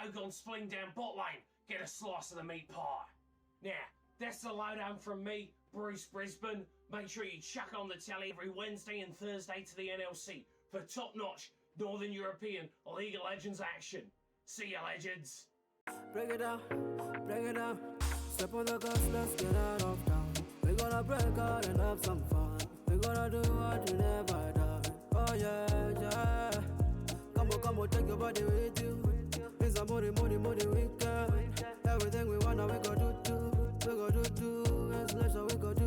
Ogon spling down bot lane, get a slice of the meat pie. Now, that's the lowdown from me, Bruce Brisbane. Make sure you chuck on the telly every Wednesday and Thursday to the NLC for top-notch Northern European League of Legends action. See ya, legends. Break it down, break it down. Step on the gas, let's get out of town. We gonna break out and have some fun. We gonna do what you never done. Oh yeah, yeah. Come on, take your body with you. It's a money weekend. Everything we wanna, we go do. We go do. It's leisure, we go do.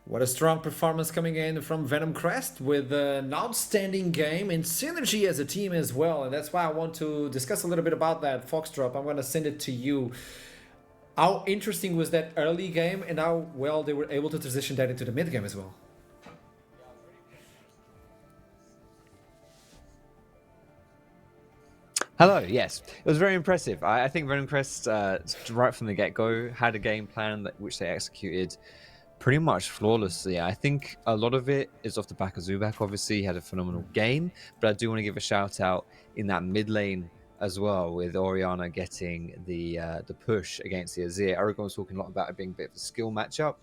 What a strong performance coming in from Venom Crest with an outstanding game and synergy as a team as well. And that's why I want to discuss a little bit about that. Foxdrop, I'm going to send it to you. How interesting was that early game and how well they were able to transition that into the mid game as well? Hello, yes. It was very impressive. I think Venom Crest, right from the get-go, had a game plan which they executed pretty much flawlessly. I think a lot of it is off the back of Zubak. Obviously, he had a phenomenal game, but I do want to give a shout out in that mid lane as well, with Orianna getting the push against the Azir. Aragon was talking a lot about it being a bit of a skill matchup,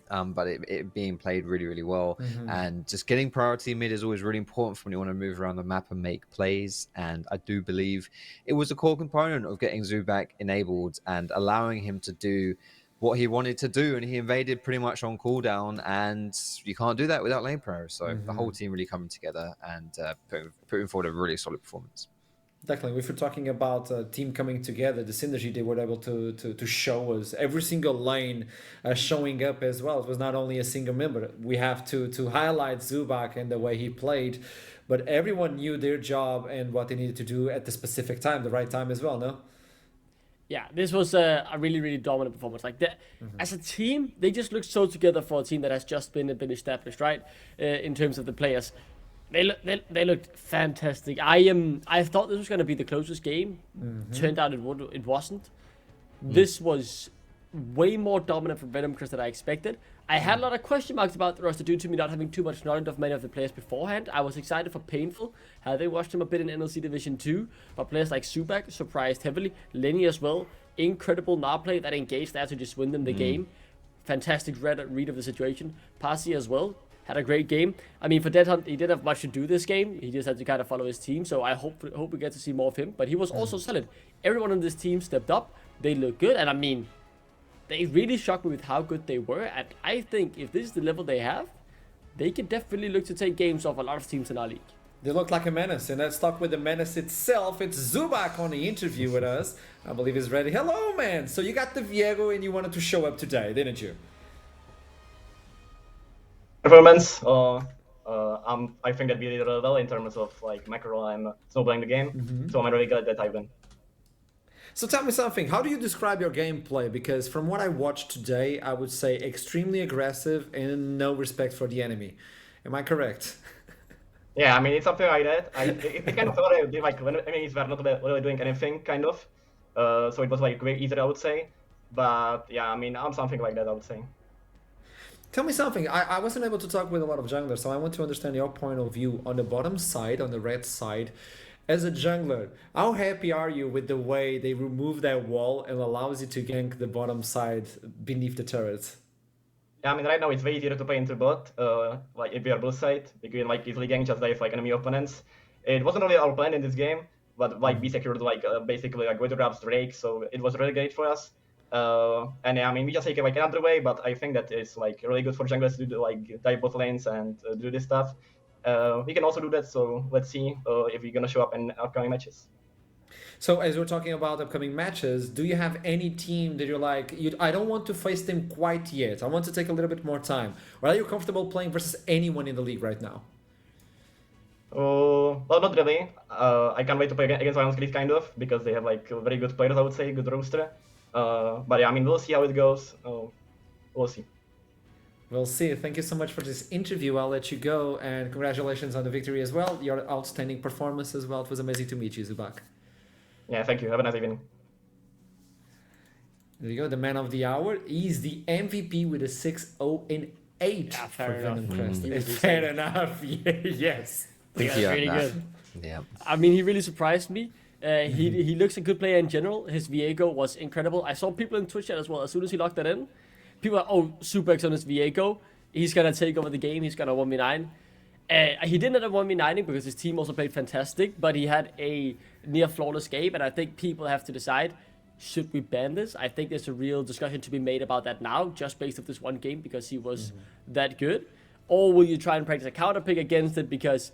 but it being played really, really well. And just getting priority mid is always really important for when you want to move around the map and make plays. And I do believe it was a core component of getting Zubak enabled and allowing him to do what he wanted to do, and he invaded pretty much on cooldown, and you can't do that without lane pro. So the whole team really coming together and putting forward a really solid performance. Definitely. If we're talking about a team coming together, the synergy they were able to show us, every single lane showing up as well. It was not only a single member. We have to highlight Zubak and the way he played, but everyone knew their job and what they needed to do at the specific time, the right time as well, no? Yeah, this was a really, really dominant performance. Like that, as a team, they just look so together for a team that has just been established, right? In terms of the players, they looked fantastic. I thought this was going to be the closest game. Turned out it wasn't. This was way more dominant from Venom Crest than I expected. I had a lot of question marks about the roster due to me not having too much knowledge of many of the players beforehand. I was excited for Painful, having watched him a bit in NLC Division 2, but players like Zubak surprised heavily. Lenny as well, incredible Gnar play that engaged there to just win them the game. Fantastic read of the situation. Pasi as well, had a great game. I mean, for Dead Hunt, he didn't have much to do this game. He just had to kind of follow his team, so I hope we get to see more of him. But he was also solid. Everyone on this team stepped up. They look good, and I mean, they really shocked me with how good they were, and I think if this is the level they have, they can definitely look to take games off a lot of teams in our league. They look like a menace, and let's talk with the menace itself. It's Zubak on the interview with us. I believe he's ready. Hello, man. So you got the Viego and you wanted to show up today, didn't you? Performance. I think that we did really well in terms of like macro and snowballing the game. So I'm really glad that I win. So tell me something, how do you describe your gameplay? Because from what I watched today, I would say extremely aggressive and no respect for the enemy. Am I correct? Yeah, I mean, it's something like that. It kind of felt like when enemies were not really doing anything, kind of. So it was like way easier, I would say. But yeah, I mean, I'm something like that, I would say. Tell me something, I wasn't able to talk with a lot of junglers, so I want to understand your point of view on the bottom side, on the red side. As a jungler, how happy are you with the way they remove that wall and allows you to gank the bottom side beneath the turret? Yeah, I mean, right now it's way easier to play into bot, like if we are both side, we can like easily gank just like enemy opponents. It wasn't really our plan in this game, but like we secured like basically like Weather Grabs Drake, so it was really great for us. And yeah, I mean, we just take it like another way, but I think that it's like really good for junglers to do like dive bot lanes and do this stuff. We can also do that, so let's see if we're gonna show up in upcoming matches. So as we're talking about upcoming matches, do you have any team that you're like, I don't want to face them quite yet. I want to take a little bit more time. Or are you comfortable playing versus anyone in the league right now? Well, not really. I can't wait to play against Lionsgate, kind of, because they have like very good players, I would say, good roster. But yeah, I mean, we'll see how it goes. We'll see. We'll see. Thank you so much for this interview. I'll let you go, and congratulations on the victory as well. Your outstanding performance as well. It was amazing to meet you, Zubak. Yeah, thank you. Have a nice evening. There you go. The man of the hour. He's the MVP with a 6-0-8 Yeah, for fair enough. Venom Crest. He was Fair enough. Yes. Think Yeah, he earned really that. good. Yeah. I mean, he really surprised me. He looks a good player in general. His Viego was incredible. I saw people in Twitch chat as well. As soon as he locked that in, people are, oh, Superx on his Viego. He's going to take over the game. He's going to 1v9. He didn't end up 1v9ing because his team also played fantastic, but he had a near flawless game, and I think people have to decide, should we ban this? I think there's a real discussion to be made about that now, just based off this one game, because he was that good. Or will you try and practice a counter pick against it? Because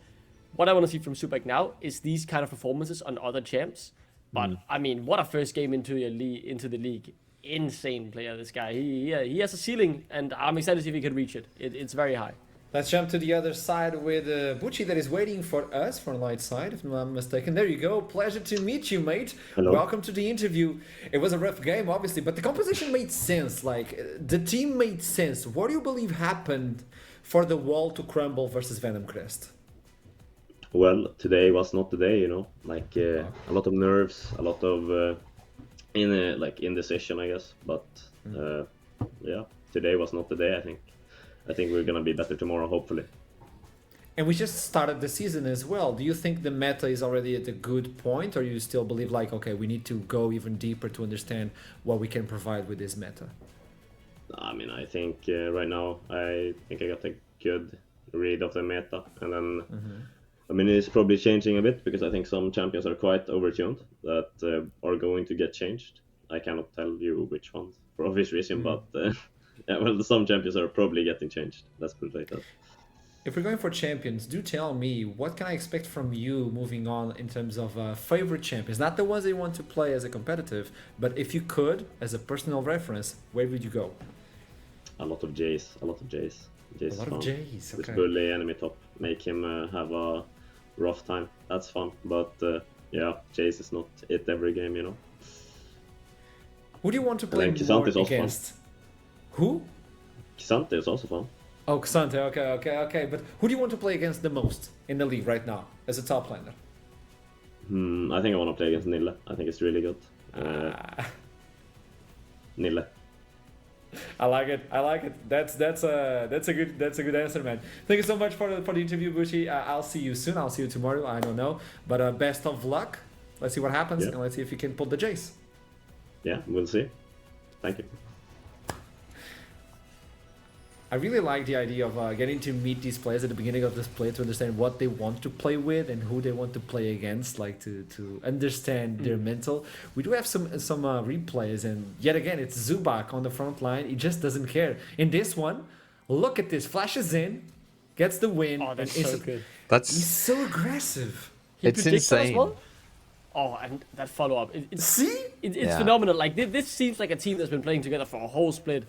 what I want to see from Superx now is these kind of performances on other champs. But I mean, what a first game into the league. Insane player, this guy. He has a ceiling, and I'm excited to see if he can reach it. It's very high. Let's jump to the other side with Bucci that is waiting for us for light side, if I'm not mistaken. There you go. Pleasure to meet you, mate. Hello. Welcome to the interview. It was a rough game, obviously, but the composition made sense. Like, the team made sense. What do you believe happened for the wall to crumble versus Venom Crest? Well, today was not the day, you know. Like a lot of nerves, a lot of indecision, I guess. But yeah, today was not the day. I think we're gonna be better tomorrow, hopefully. And we just started the season as well. Do you think the meta is already at a good point, or you still believe like, okay, we need to go even deeper to understand what we can provide with this meta? I mean, I think right now I got a good read of the meta, and then I mean it's probably changing a bit because I think some champions are quite overtuned that are going to get changed. I cannot tell you which ones for obvious reason, but yeah, well, some champions are probably getting changed. Let's put it like that. If we're going for champions, do tell me, what can I expect from you moving on in terms of favorite champions? Not the ones that you want to play as a competitive, but if you could, as a personal reference, where would you go? A lot of Jace. A lot of Jays, Just okay. bully enemy top, make him have a rough time. That's fun, but yeah, Jace is not it every game, you know. Who do you want to play then more K'Sante is also fun. against? Who? K'Sante is also fun. Oh, K'Sante, okay. But who do you want to play against the most in the league right now as a top laner? I think I want to play against Nille. I think it's really good. Nille. I like it. That's a good answer, man. Thank you so much for the interview, Bucci. I'll see you soon. I'll see you tomorrow. I don't know, but best of luck. Let's see what happens, and let's see if you can pull the Jace. Yeah, we'll see. Thank you. I really like the idea of getting to meet these players at the beginning of this play to understand what they want to play with and who they want to play against, like to understand their mental. We do have some replays, and yet again, it's Zubak on the front line. He just doesn't care. In this one, look at this. Flashes in, gets the win. Oh, that's and so good. He's so aggressive. He It's predicts that as insane. well? Oh, and that follow-up. It's Yeah. phenomenal. Like, this seems like a team that's been playing together for a whole split.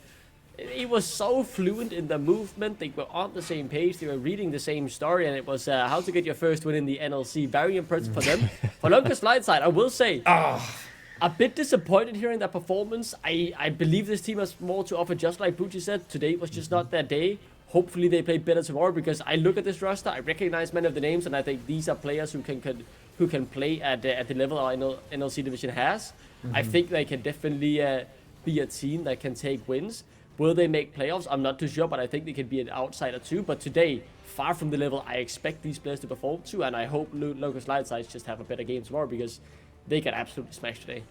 He was so fluent in the movement. They were on the same page. They were reading the same story, and it was how to get your first win in the NLC. Very impressive for them. For Lunker Slide side, I will say, a bit disappointed hearing that performance. I believe this team has more to offer, just like Bucci said. Today was just not their day. Hopefully they play better tomorrow, because I look at this roster, I recognize many of the names, and I think these are players who can play at the level our NLC division has. I think they can definitely be a team that can take wins. Will they make playoffs? I'm not too sure, but I think they can be an outsider too. But today, far from the level I expect these players to perform to, and I hope Locust Light Sides just have a better game tomorrow, because they can absolutely smash today.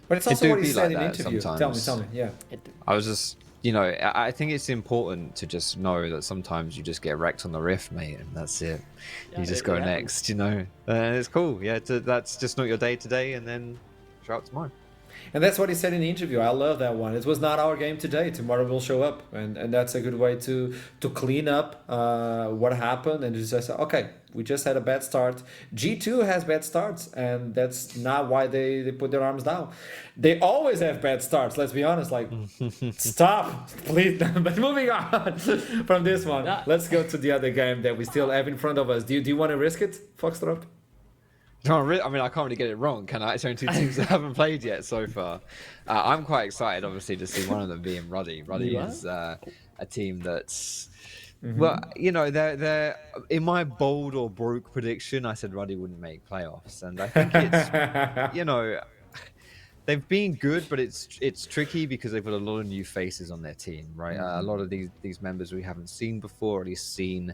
But it's It also do what he be said like in the that interview. sometimes. Tell me, yeah. I was just, I think it's important to just know that sometimes you just get wrecked on the rift, mate, and that's it. Yeah, You just it go happens. next, It's cool. Yeah, that's just not your day today, and then shout out tomorrow. And that's what he said in the interview. I love that one. It was not our game today. Tomorrow we'll show up, and that's a good way to clean up what happened and just say, okay, we just had a bad start. G2 has bad starts, and that's not why they put their arms down. They always have bad starts. Let's be honest. Like, stop, please. But moving on from this one, let's go to the other game that we still have in front of us. Do you want to risk it, Foxtrot? No, I mean, I can't really get it wrong, can I? It's only two teams that haven't played yet so far. I'm quite excited, obviously, to see one of them being Ruddy. Ruddy is a team that's, well, you know, they're in my bold or broke prediction, I said Ruddy wouldn't make playoffs, and I think it's, you know, they've been good, but it's tricky because they've got a lot of new faces on their team, right? A lot of these members we haven't seen before, or at least seen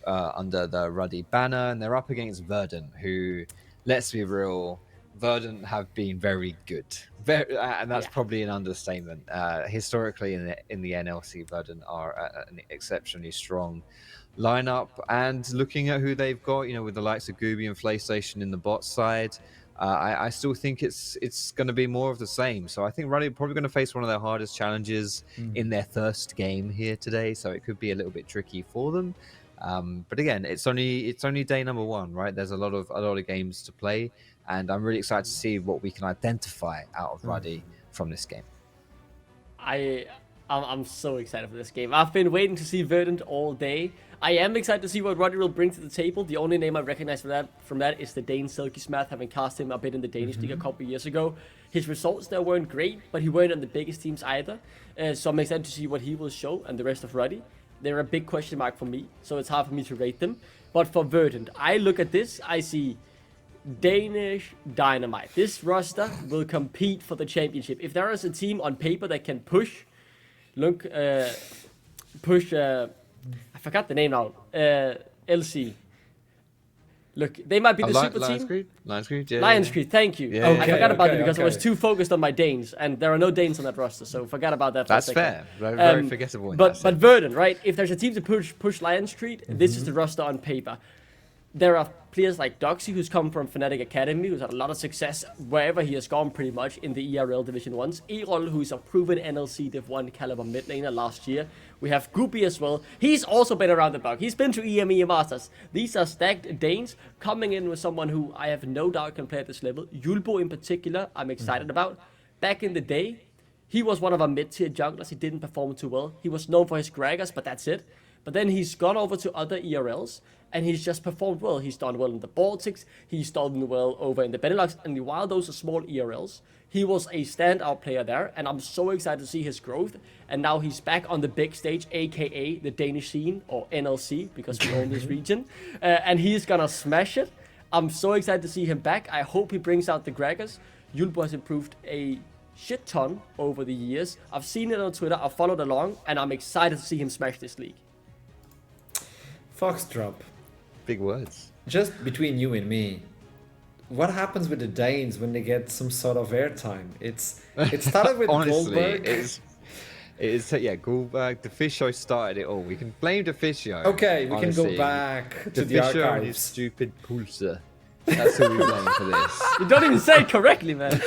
under the Ruddy banner, and they're up against Verdant, who, let's be real, Verdant have been very good, and that's probably an understatement. Historically, in the NLC, Verdant are an exceptionally strong lineup, and looking at who they've got, you know, with the likes of Gooby and PlayStation in the bot side, I still think it's going to be more of the same. So I think Ruddy are probably going to face one of their hardest challenges in their first game here today. So it could be a little bit tricky for them. But again, it's only day number one, right? There's a lot of games to play, and I'm really excited to see what we can identify out of Ruddy from this game. I'm so excited for this game. I've been waiting to see Verdant all day. I am excited to see what Ruddy will bring to the table. The only name I recognize from that is the Dane Silky Smath, having cast him a bit in the Danish league a couple of years ago. His results there weren't great, but he weren't on the biggest teams either. So I'm excited to see what he will show and the rest of Ruddy. They're a big question mark for me, so it's hard for me to rate them. But for Verdant, I look at this, I see Danish dynamite. This roster will compete for the championship. If there is a team on paper that can push, I forgot the name now, LC. Look, they might be the super team. Lions Creed, thank you. Yeah, I forgot about it because I was too focused on my Danes, and there are no Danes on that roster, so forgot about that. That's fair. Very forgettable. But Verdant, right? If there's a team to push Lions Creed, this is the roster on paper. There are players like Doxy, who's come from Fnatic Academy, who's had a lot of success wherever he has gone pretty much in the ERL Division 1s. Erol, who's a proven NLC Div 1 caliber mid laner last year. We have Goopy as well. He's also been around the block. He's been to EMEA Masters. These are stacked Danes coming in with someone who I have no doubt can play at this level. Yulbo in particular, I'm excited about. Back in the day, he was one of our mid-tier junglers. He didn't perform too well. He was known for his Gragas, but that's it. But then he's gone over to other ERLs, and he's just performed well. He's done well in the Baltics, he's done well over in the Benelux, and while those are small ERLs, he was a standout player there, and I'm so excited to see his growth. And now he's back on the big stage, aka the Danish scene, or NLC, because we own this region, and he's gonna smash it. I'm so excited to see him back. I hope he brings out the Gragas. Yulbo has improved a shit ton over the years. I've seen it on Twitter, I've followed along, and I'm excited to see him smash this league. Foxtrot. Big words. Just between you and me, what happens with the Danes when they get some sort of airtime? It started with Honestly, Goldberg. Goldberg. The Fish Show started it all. We can blame the Fish Show. Okay, we honestly. can go back to the Fish Show and his archives. stupid pulser. That's who we blame for this. You don't even say it correctly, man.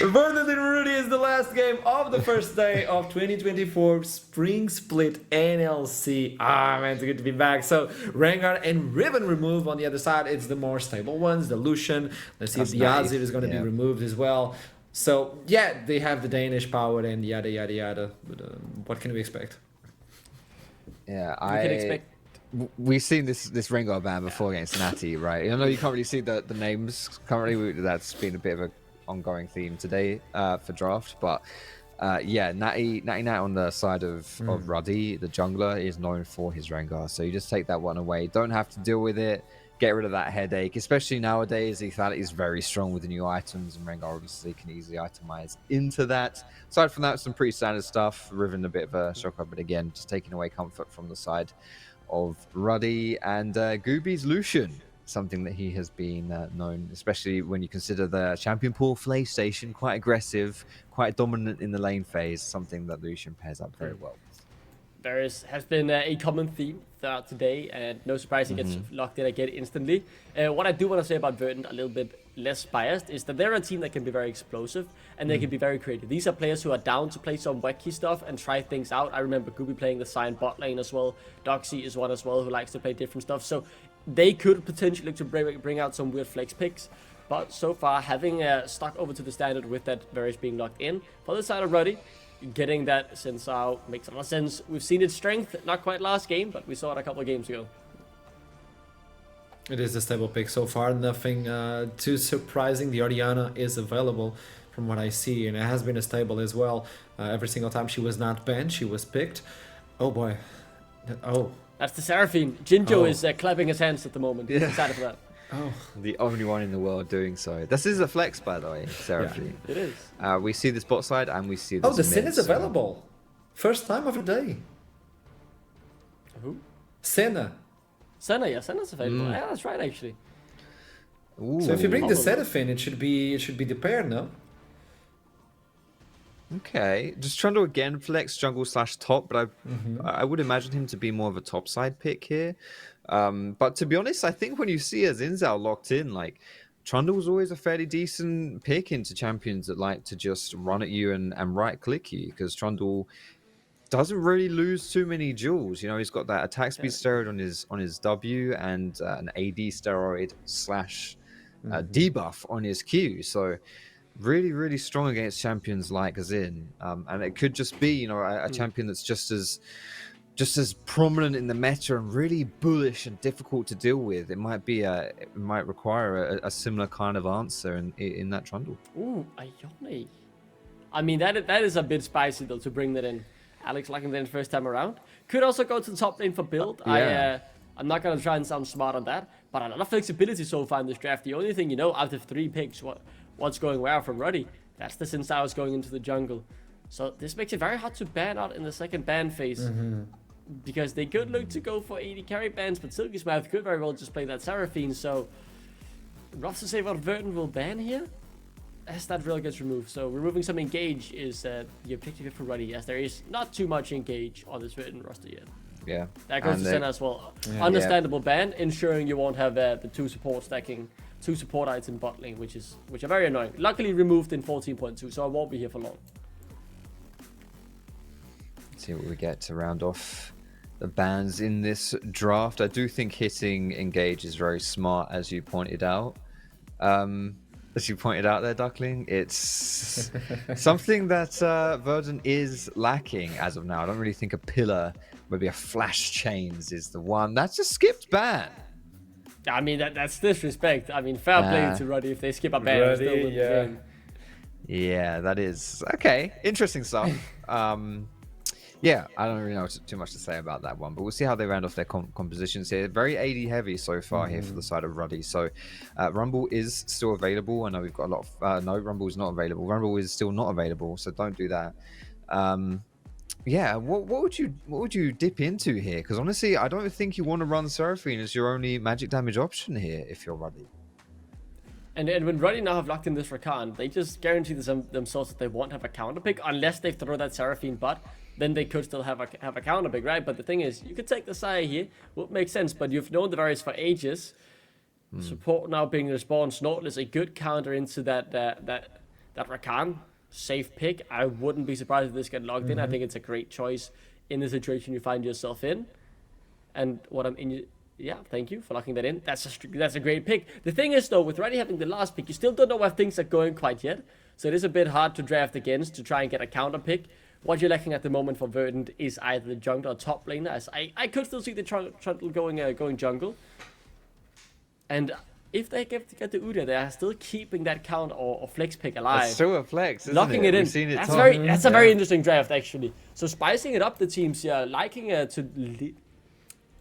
Verdant and Ruddy is the last game of the first day of 2024 Spring Split NLC. Man, it's good to be back. So Rengar and Riven removed on the other side. It's the more stable ones, the Lucian. Let's see if the Azir is going to be removed as well. So yeah, they have the Danish power and yada yada yada. But what can we expect? Yeah, We've seen this Rengar ban before against Natty, right? I know you can't really see the names currently. That's been a bit of a ongoing theme today for draft, but Natty on the side of Ruddy, the jungler, is known for his Rengar, so you just take that one away, don't have to deal with it, get rid of that headache, especially nowadays. Lethality is very strong with the new items, and Rengar obviously can easily itemize into that. Aside from that, some pretty standard stuff. Riven a bit of a shocker, but again, just taking away comfort from the side of Ruddy. And Gooby's Lucian, something that he has been known, especially when you consider the champion pool PlayStation, quite aggressive, quite dominant in the lane phase, something that Lucian pairs up very well with. There has been a common theme throughout today, and no surprise he gets locked in again instantly. What I do want to say about Verdant a little bit less biased is that they're a team that can be very explosive and they can be very creative. These are players who are down to play some wacky stuff and try things out. I remember Gubi playing the Cyan bot lane as well. Doxy is one as well who likes to play different stuff. So they could potentially look to bring out some weird flex picks. But so far, having stuck over to the standard with that Varus being locked in for the side of Ruddy, getting that sense out makes a lot of sense. We've seen its strength, not quite last game, but we saw it a couple of games ago. It is a stable pick so far. Nothing too surprising. The Orianna is available from what I see, and it has been a stable as well. Every single time she was not banned, she was picked. Oh boy. Oh. That's the Seraphine. Jinjo is clapping his hands at the moment. He's excited for that. Oh. The only one in the world doing so. This is a flex, by the way, Seraphine. It is. We see this bot side and we see this. Oh, the Sin mid, is available. First time of the day. Who? Senna. Senna, yeah, Senna's available. Yeah, that's right, actually. Ooh. So if you bring the Probably. Seraphine, it should be the pair, no? Okay, just Trundle again flex jungle / top, but I would imagine him to be more of a top side pick here. But to be honest, I think when you see a Zinzao locked in, like Trundle's always a fairly decent pick into champions that like to just run at you and right click you, because Trundle doesn't really lose too many jewels. You know, he's got that attack speed steroid on his W and an AD steroid / debuff on his Q. So really, really strong against champions like Zin. And it could just be, you know, a champion that's just as prominent in the meta and really bullish and difficult to deal with. It might require a similar kind of answer in that Trundle. Ooh, Ione. I mean, that is a bit spicy, though, to bring that in. Alex locking that in first time around. Could also go to the top lane for build. Yeah. I'm not going to try and sound smart on that, but a lot of flexibility so far in this draft. The only thing you know out of 3 picks, what's going where from Ruddy, that's the Sin Sao is going into the jungle. So this makes it very hard to ban out in the second ban phase. Because they could look to go for 80 carry bans, but Silky Smith could very well just play that Seraphine. So rough to say what Verdant will ban here as that really gets removed. So removing some engage is the objective for Ruddy, as there is not too much engage on this Verdant roster yet. Yeah. That goes to Senna as well. Understandable ban, ensuring you won't have the 2 support stacking, 2 support item bot lane, which are very annoying. Luckily removed in 14.2, so I won't be here for long. Let's see what we get to round off the bans in this draft. I do think hitting engage is very smart, as you pointed out. As you pointed out there, Duckling, it's something that Verdant is lacking as of now. I don't really think a pillar, maybe a flash chains is the one. That's a skipped ban. I mean, that's disrespect. I mean, fair play to Ruddy if they skip a ban. Ruddy, Still win the yeah. game. Yeah, that is okay. Interesting stuff. Yeah, I don't really know too much to say about that one, but we'll see how they round off their compositions here. Very AD heavy so far here for the side of Ruddy. So Rumble is still available. I know we've got a lot of no, Rumble is not available. Rumble is still not available, so don't do that. Yeah, what would you dip into here? Because honestly, I don't think you want to run Seraphine as your only magic damage option here if you're Ruddy. And when Ruddy now have locked in this Rakan, they just guarantee themselves that they won't have a counter pick unless they throw that Seraphine butt. Then they could still have a counter pick, right? But the thing is, you could take the Saya here, would make sense. But you've known the Varus for ages. Support now being respawned, Snortless a good counter into that Rakan. Safe pick. I wouldn't be surprised if this get logged in. I think it's a great choice in the situation you find yourself in. And what I'm in. Yeah, thank you for locking that in. That's a great pick. The thing is, though, with already having the last pick, you still don't know where things are going quite yet. So it is a bit hard to draft against to try and get a counter pick. What you're lacking at the moment for Verdant is either the jungle or top laner. As I could still see the Trundle going jungle. And if they get the Udyr, they are still keeping that count or flex pick alive. It's still a flex, isn't Locking it in. That's a very interesting draft, actually. So spicing it up, the teams here, liking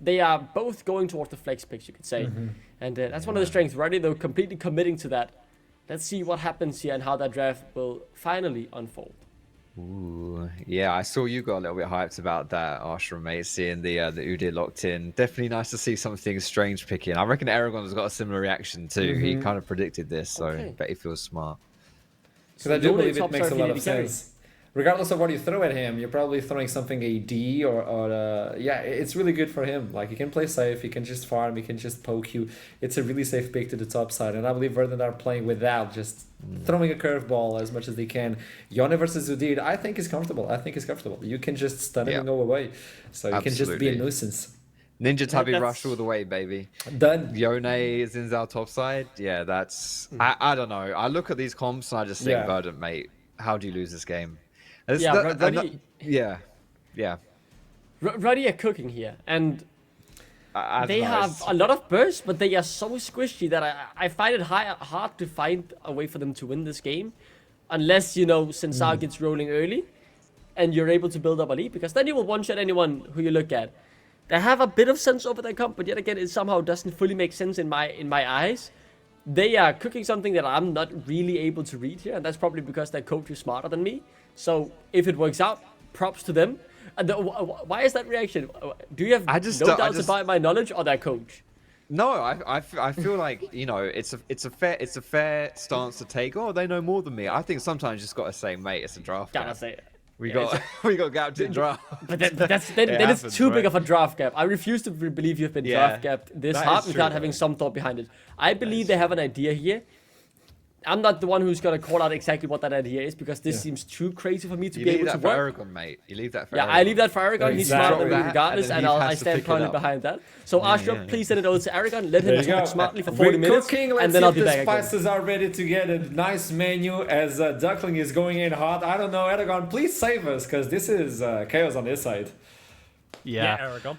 they are both going towards the flex picks, you could say. And that's one of the strengths. Ruddy, though, completely committing to that. Let's see what happens here and how that draft will finally unfold. Ooh, yeah, I saw you got a little bit hyped about that, Ashram, mate, seeing the Udyr locked in. Definitely nice to see something strange picking. I reckon Aragon's got a similar reaction too. He kind of predicted this, so I bet he feels smart. Because I do believe it makes a lot of sense. regardless of what you throw at him, you're probably throwing something AD it's really good for him. Like, he can play safe, he can just farm, he can just poke you. It's a really safe pick to the top side, and I believe Verdant are playing without just throwing a curveball as much as they can. Yone versus Udid, I think is comfortable. You can just stun him and go away. So you can just be a nuisance. Ninja Tabby rush all the way, baby. Done. Yone is in our top side. Yeah, that's... I don't know. I look at these comps and I just think, Verdant, mate, how do you lose this game? Ruddy are cooking here, and they have a lot of bursts, but they are so squishy that I find it hard to find a way for them to win this game, unless, you know, Sensar gets rolling early, and you're able to build up a lead, because then you will one-shot anyone who you look at. They have a bit of sense over their comp, but yet again, it somehow doesn't fully make sense in my eyes. They are cooking something that I'm not really able to read here, and that's probably because their coach is smarter than me. So if it works out, props to them. And why is that reaction? Do you have no doubts about my knowledge or their coach? No, I feel like, you know, it's a fair stance to take. Oh, they know more than me. I think sometimes you just gotta say, mate, it's a draft. Gotta say it. We got gapped in draft. But then it's too big of a draft gap. I refuse to believe you've been draft gapped this hard without having some thought behind it. I believe they have an idea here. I'm not the one who's gonna call out exactly what that idea is, because this seems too crazy for me to be able to work. Aragon, mate. You leave that for Aragon. I leave that for Aragon. He's smarter than me regardless, and I stand proudly behind that. So Ashra, please send it over to Aragon. Let him talk smartly for 40 minutes, and then I'll be back again. The spices are ready to get a nice menu as Duckling is going in hot. I don't know, Aragon, please save us, because this is chaos on this side. Yeah, Aragon.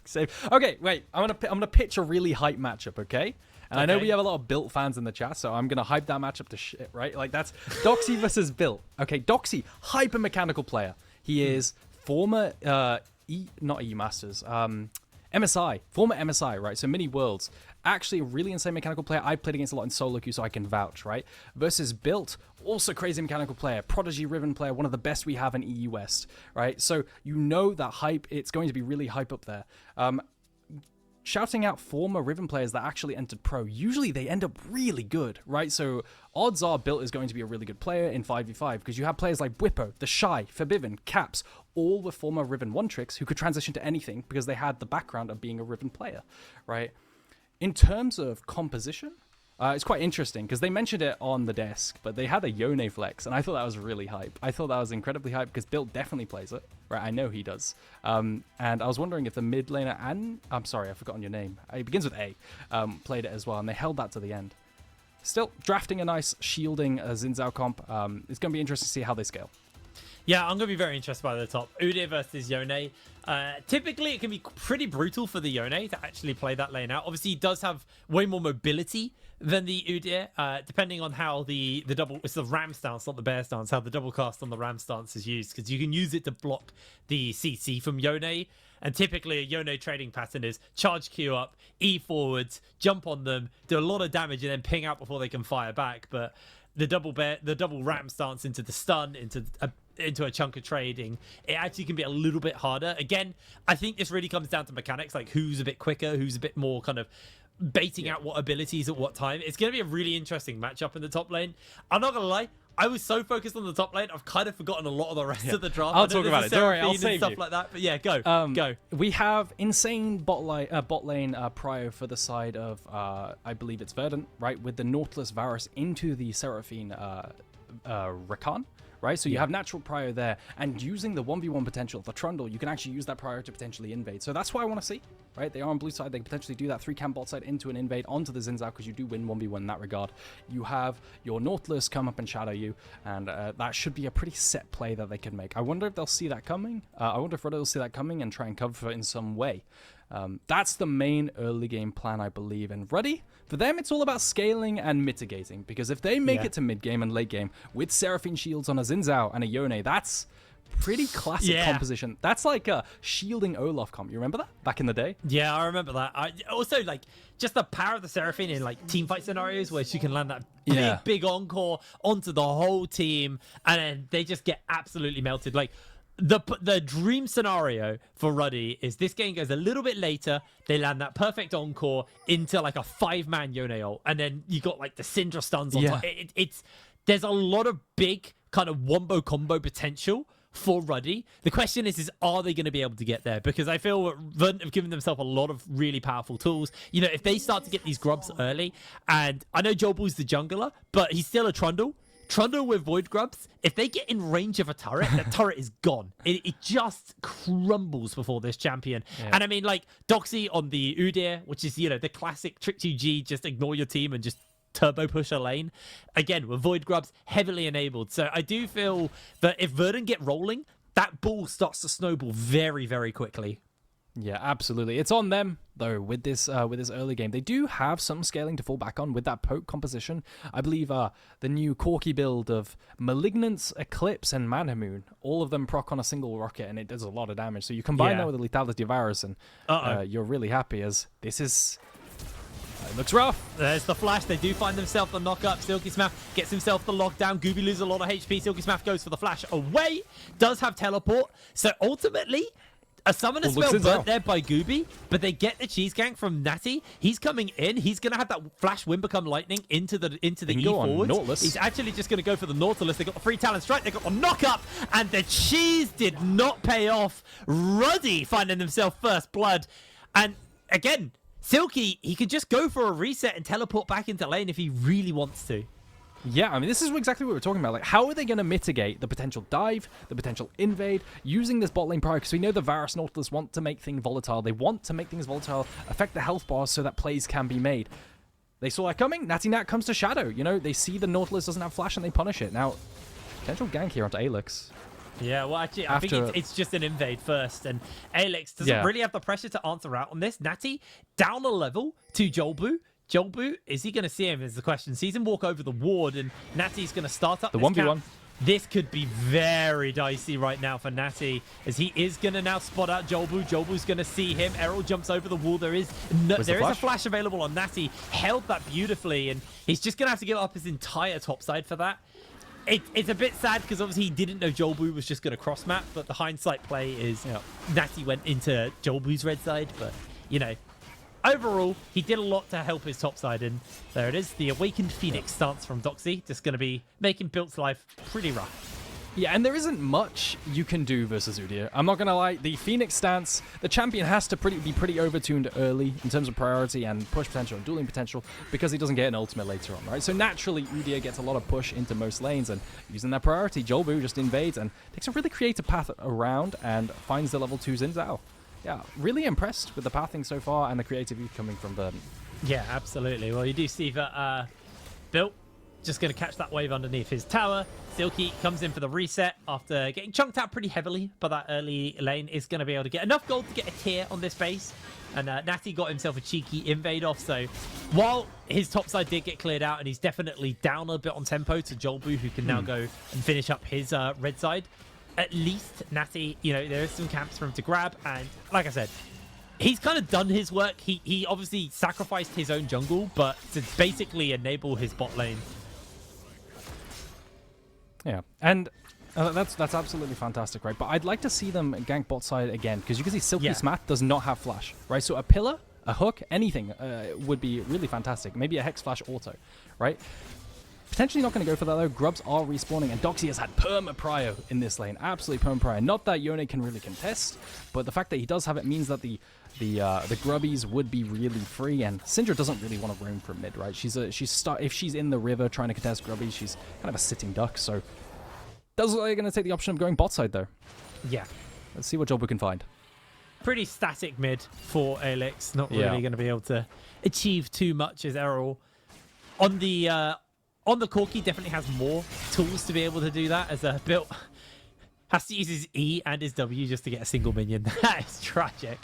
Save. Okay, wait. I'm gonna pitch a really hype matchup. Okay. And I know we have a lot of Built fans in the chat, so I'm going to hype that matchup to shit, right? Like, that's Doxy versus Built. Okay, Doxy, hyper-mechanical player. He is former, not EU Masters, MSI, former MSI, right? So Mini Worlds. Actually a really insane mechanical player. I played against a lot in solo queue, so I can vouch, right? Versus Built, also crazy mechanical player. Prodigy Riven player, one of the best we have in EU West, right? So you know that hype, it's going to be really hype up there. Shouting out former Riven players that actually entered pro, usually they end up really good, right? So odds are Built is going to be a really good player in 5v5, because you have players like Whippo, The Shy, Forbidden, Caps, all were former Riven 1-tricks who could transition to anything because they had the background of being a Riven player, right? In terms of composition, it's quite interesting because they mentioned it on the desk, but they had a Yone flex, and I thought that was really hype. I thought that was incredibly hype because Built definitely plays it, right? I know he does. And I was wondering if the mid laner and I'm sorry, I've forgotten your name. It begins with A. Played it as well, and they held that to the end. Still drafting a nice shielding Xin Zhao comp. It's going to be interesting to see how they scale. Yeah, I'm going to be very interested by the top. Udyr versus Yone. Typically, it can be pretty brutal for the Yone to actually play that lane out. Obviously, he does have way more mobility than the Udyr, depending on how the double... It's the ram stance, not the bear stance, how the double cast on the ram stance is used, because you can use it to block the CC from Yone. And typically, a Yone trading pattern is charge Q up, E forwards, jump on them, do a lot of damage, and then ping out before they can fire back. But the double ram stance into the stun, into a chunk of trading, it actually can be a little bit harder. Again, I think this really comes down to mechanics, like who's a bit quicker, who's a bit more kind of baiting out what abilities at what time. It's going to be a really interesting matchup in the top lane. I'm not going to lie, I was so focused on the top lane, I've kind of forgotten a lot of the rest of the draft. I'll talk about it. Don't worry, I'll save stuff you. like that. But yeah, go. Go. We have insane bot lane prio for the side of, I believe it's Verdant, right? With the Nautilus Varus into the Seraphine Rakan. Right, so you have natural prio there, and using the 1v1 potential of the Trundle, you can actually use that prio to potentially invade. So that's what I want to see, right? They are on blue side, they can potentially do that 3-camp bot side into an invade onto the Xin Zhao, because you do win 1v1 in that regard. You have your Nautilus come up and shadow you, and that should be a pretty set play that they can make. I wonder if they'll see that coming. I wonder if RUD will see that coming and try and cover it in some way. That's the main early game plan, I believe. And Ruddy, for them, it's all about scaling and mitigating. Because if they make it to mid game and late game with Seraphine shields on a Xin Zhao and a Yone, that's pretty classic composition. That's like a shielding Olaf comp. You remember that back in the day? Yeah, I remember that. Also, like, just the power of the Seraphine in like team fight scenarios where she can land that big encore onto the whole team, and then they just get absolutely melted. Like, the dream scenario for Ruddy is this game goes a little bit later, they land that perfect encore into like a 5-man Yone ult, and then you got like the Syndra stuns on top. There's a lot of big kind of wombo combo potential for Ruddy. The question is are they going to be able to get there? Because I feel that Verdant have given themselves a lot of really powerful tools. You know, if they start to get these grubs early, and I know Jolbu's the jungler, but he's still a Trundle. Trundle with Void Grubs, if they get in range of a turret, that turret is gone. It just crumbles before this champion. Yeah. And I mean, like, Doxy on the Udyr, which is, you know, the classic Trick 2G, just ignore your team and just turbo push a lane. Again, with Void Grubs heavily enabled. So I do feel that if Verdant get rolling, that ball starts to snowball very, very quickly. Yeah, absolutely. It's on them though with this early game. They do have some scaling to fall back on with that poke composition. I believe the new Corki build of Malignance, Eclipse, and Manamoon, all of them proc on a single rocket, and it does a lot of damage. So you combine that with the Lethality of Varus, and you're really happy, as this is... it looks rough. There's the flash. They do find themselves the knock-up. Silky Smath gets himself the lockdown. Gooby loses a lot of HP. Silky Smath goes for the flash away. Does have teleport. So ultimately... a summoner spell burnt there by Gooby, but they get the cheese gank from Natty. He's coming in. He's going to have that flash wind become lightning into the E forwards. He's actually just going to go for the Nautilus. They got the free talent strike. They got the knock up, and the cheese did not pay off. Ruddy finding himself first blood. And again, Silky, he can just go for a reset and teleport back into lane if he really wants to. Yeah, I mean, this is exactly what we're talking about. Like, how are they going to mitigate the potential dive, the potential invade, using this bot lane prior? Because we know the Varus Nautilus want to make things volatile. They want to make things volatile, affect the health bars so that plays can be made. They saw that coming. Natty Nat comes to Shadow. You know, they see the Nautilus doesn't have flash and they punish it. Now, potential gank here onto Alex. Yeah, well, actually, I think it's just an invade first, and Alex doesn't really have the pressure to answer out on this. Natty down a level to Jolbu. Jolbu, is he going to see him is the question. Sees him walk over the ward, and Natty's going to start up the this 1v1. camp. This could be very dicey right now for Natty, as he is going to now spot out Jolbu. Jolbu's going to see him. Errol jumps over the wall. There is a flash available on Natty. Held that beautifully, and he's just going to have to give up his entire top side for that. It's a bit sad because obviously he didn't know Jolbu was just going to cross map, but the hindsight play is Natty went into Jolbu's red side, but, you know, overall, he did a lot to help his top side, and there it is. The Awakened Phoenix stance from Doxy, just going to be making Built's life pretty rough. Yeah, and there isn't much you can do versus Udyr. I'm not going to lie, the Phoenix stance, the champion has to be pretty overtuned early in terms of priority and push potential and dueling potential, because he doesn't get an ultimate later on, right? So naturally, Udyr gets a lot of push into most lanes, and using that priority, Jolbu just invades and takes a really creative path around and finds the level 2s in Zao. Yeah, really impressed with the pathing so far and the creativity coming from Verdant. Yeah, absolutely. Well, you do see that Built just going to catch that wave underneath his tower. Silky comes in for the reset after getting chunked out pretty heavily by that early lane. Is going to be able to get enough gold to get a tier on this base. And Natty got himself a cheeky invade off. So while his top side did get cleared out and he's definitely down a bit on tempo to Jolbu, who can now go and finish up his red side, at least Natty, you know, there is some camps for him to grab, and like I said, he's kind of done his work. He obviously sacrificed his own jungle, but to basically enable his bot lane. Yeah, and that's absolutely fantastic, right? But I'd like to see them gank bot side again, because you can see Silky Smath does not have flash, right? So a pillar, a hook, anything would be really fantastic. Maybe a hex flash auto, right? Potentially not going to go for that though. Grubs are respawning, and Doxy has had perma prio in this lane. Absolutely perma prio. Not that Yone can really contest, but the fact that he does have it means that the grubbies would be really free, and Syndra doesn't really want to roam from mid, right? If she's in the river trying to contest grubbies, she's kind of a sitting duck. So does look like they're going to take the option of going bot side though. Yeah. Let's see what Jolbu can find. Pretty static mid for Alex. Not really going to be able to achieve too much as Errol. On the Corki, definitely has more tools to be able to do that, as a Built has to use his E and his W just to get a single minion. That is tragic.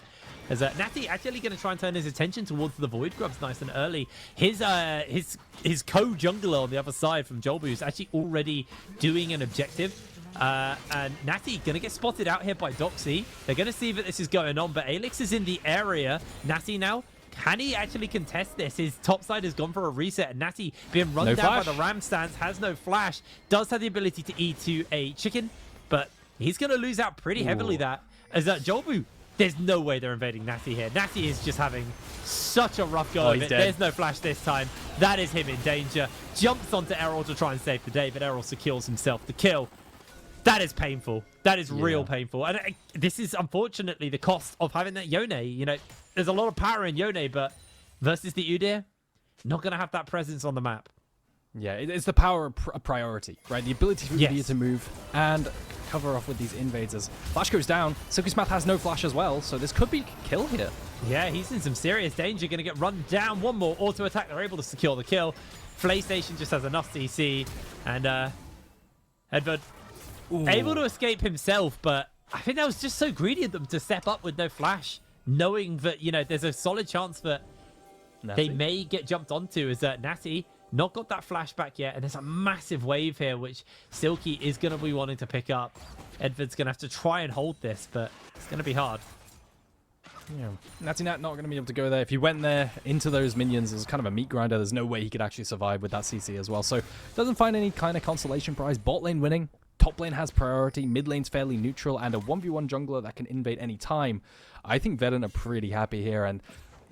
As Natty actually going to try and turn his attention towards the Void Grubs nice and early. His co-jungler on the other side from Jolbu is actually already doing an objective. And Natty going to get spotted out here by Doxy. They're going to see that this is going on, but Alex is in the area. Natty now, can he actually contest this? His top side has gone for a reset, and Natty being run down by the Ram stance, has no flash, does have the ability to E to a chicken, but he's going to lose out pretty heavily that, as Jolbu There's no way they're invading Natty here. Natty is just having such a rough go Oh, of he's it. dead. There's no flash this time. That is him in danger. Jumps onto Errol to try and save the day, but Errol secures himself the kill. That is painful. That is real painful. And this is unfortunately the cost of having that Yone. You know, there's a lot of power in Yone, but versus the Udyr, not going to have that presence on the map. Yeah, it's the power priority, right? The ability for Udyr to move and cover off with these invaders. Flash goes down. Silky Smath has no flash as well, so this could be kill here. Yeah, he's in some serious danger. Going to get run down. One more auto attack. They're able to secure the kill. PlayStation just has enough CC. And Edward able to escape himself, but I think that was just so greedy of them to step up with no flash, knowing that, you know, there's a solid chance that they may get jumped onto as Natty not got that flashback yet, and there's a massive wave here, which Silky is going to be wanting to pick up. Edward's going to have to try and hold this, but it's going to be hard. Yeah, Natty Nat not going to be able to go there. If he went there into those minions as kind of a meat grinder, there's no way he could actually survive with that CC as well. So doesn't find any kind of consolation prize. Bot lane winning. Top lane has priority. Mid lane's fairly neutral, and a 1v1 jungler that can invade any time. I think Veden are pretty happy here, and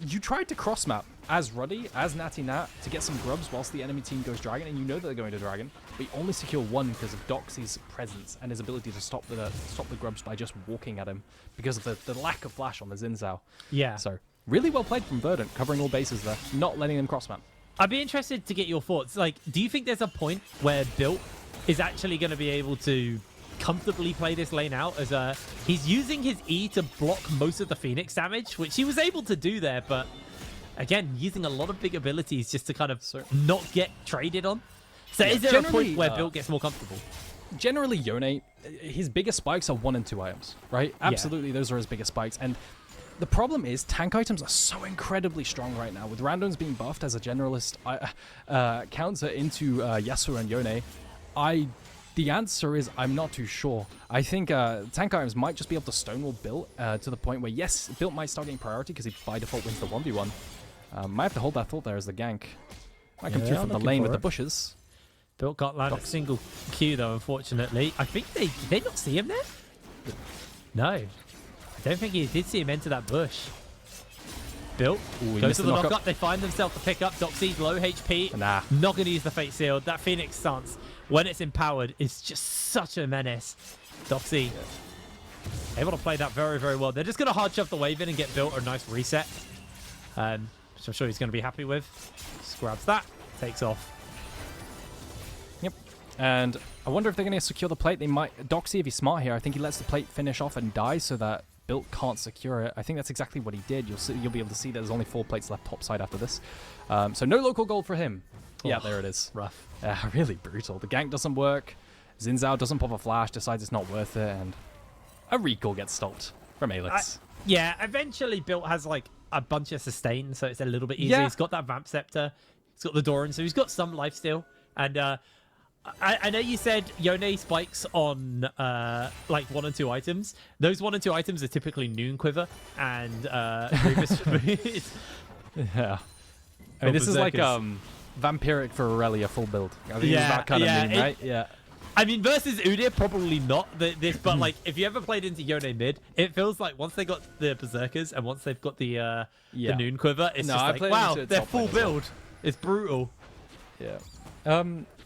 you tried to cross map as Ruddy, as Natty Nat, to get some grubs whilst the enemy team goes Dragon, and you know that they're going to Dragon, but you only secure one because of Doxy's presence and his ability to stop the grubs by just walking at him because of the lack of flash on the Xin Zhao. Yeah. So really well played from Verdant, covering all bases there, not letting them cross map. I'd be interested to get your thoughts. Like, do you think there's a point where Built is actually going to be able to comfortably play this lane out, as he's using his E to block most of the Phoenix damage, which he was able to do there, but again, using a lot of big abilities just to kind of not get traded on. So is there a point where Built gets more comfortable? Generally, Yone, his biggest spikes are 1 and 2 items, right? Absolutely, those are his biggest spikes. And the problem is tank items are so incredibly strong right now. With randoms being buffed as a generalist counter into Yasuo and Yone, the answer is I'm not too sure. I think tank items might just be able to stonewall Built to the point where, yes, Built might start getting priority because he by default wins the 1v1. Might have to hold that thought there as the gank. Might come through from the lane with the bushes. Built got landed a single Q though, unfortunately. I think did they not see him there? No. I don't think he did see him enter that bush. Built goes to the knock-up. They find themselves to pick up. Doxy's low HP. Nah. Not going to use the Fate Seal. That Phoenix stance, when it's empowered, is just such a menace. Doxy able to play that very, very well. They're just going to hard shove the wave in and get Built a nice reset. Which I'm sure he's going to be happy with. Just grabs that. Takes off. Yep. And I wonder if they're going to secure the plate. They might. Doxy, if he's smart here, I think he lets the plate finish off and die so that Built can't secure it. I think that's exactly what he did. You'll be able to see that there's only 4 plates left topside after this. So no local gold for him. Yeah, there it is. Rough. Really brutal. The gank doesn't work. Xin Zhao doesn't pop a flash, decides it's not worth it, and a recall gets stopped from Alex. Yeah, eventually Built has like a bunch of sustain, so it's a little bit easier. Yeah. He's got that Vamp Scepter. He's got the Doran, so he's got some life still. And I know you said Yone spikes on like 1 and 2 items. Those 1 and 2 items are typically Noon Quiver and Grievous Food. Yeah. I mean, this is like Vampiric for Aurelia full build. I think it's that kind of meme, right? Yeah. I mean, versus Udyr, probably not this, but like if you ever played into Yone mid, it feels like once they got the Berserkers and once they've got the Noon Quiver, it's just like, wow, they're full build. It's brutal. Yeah.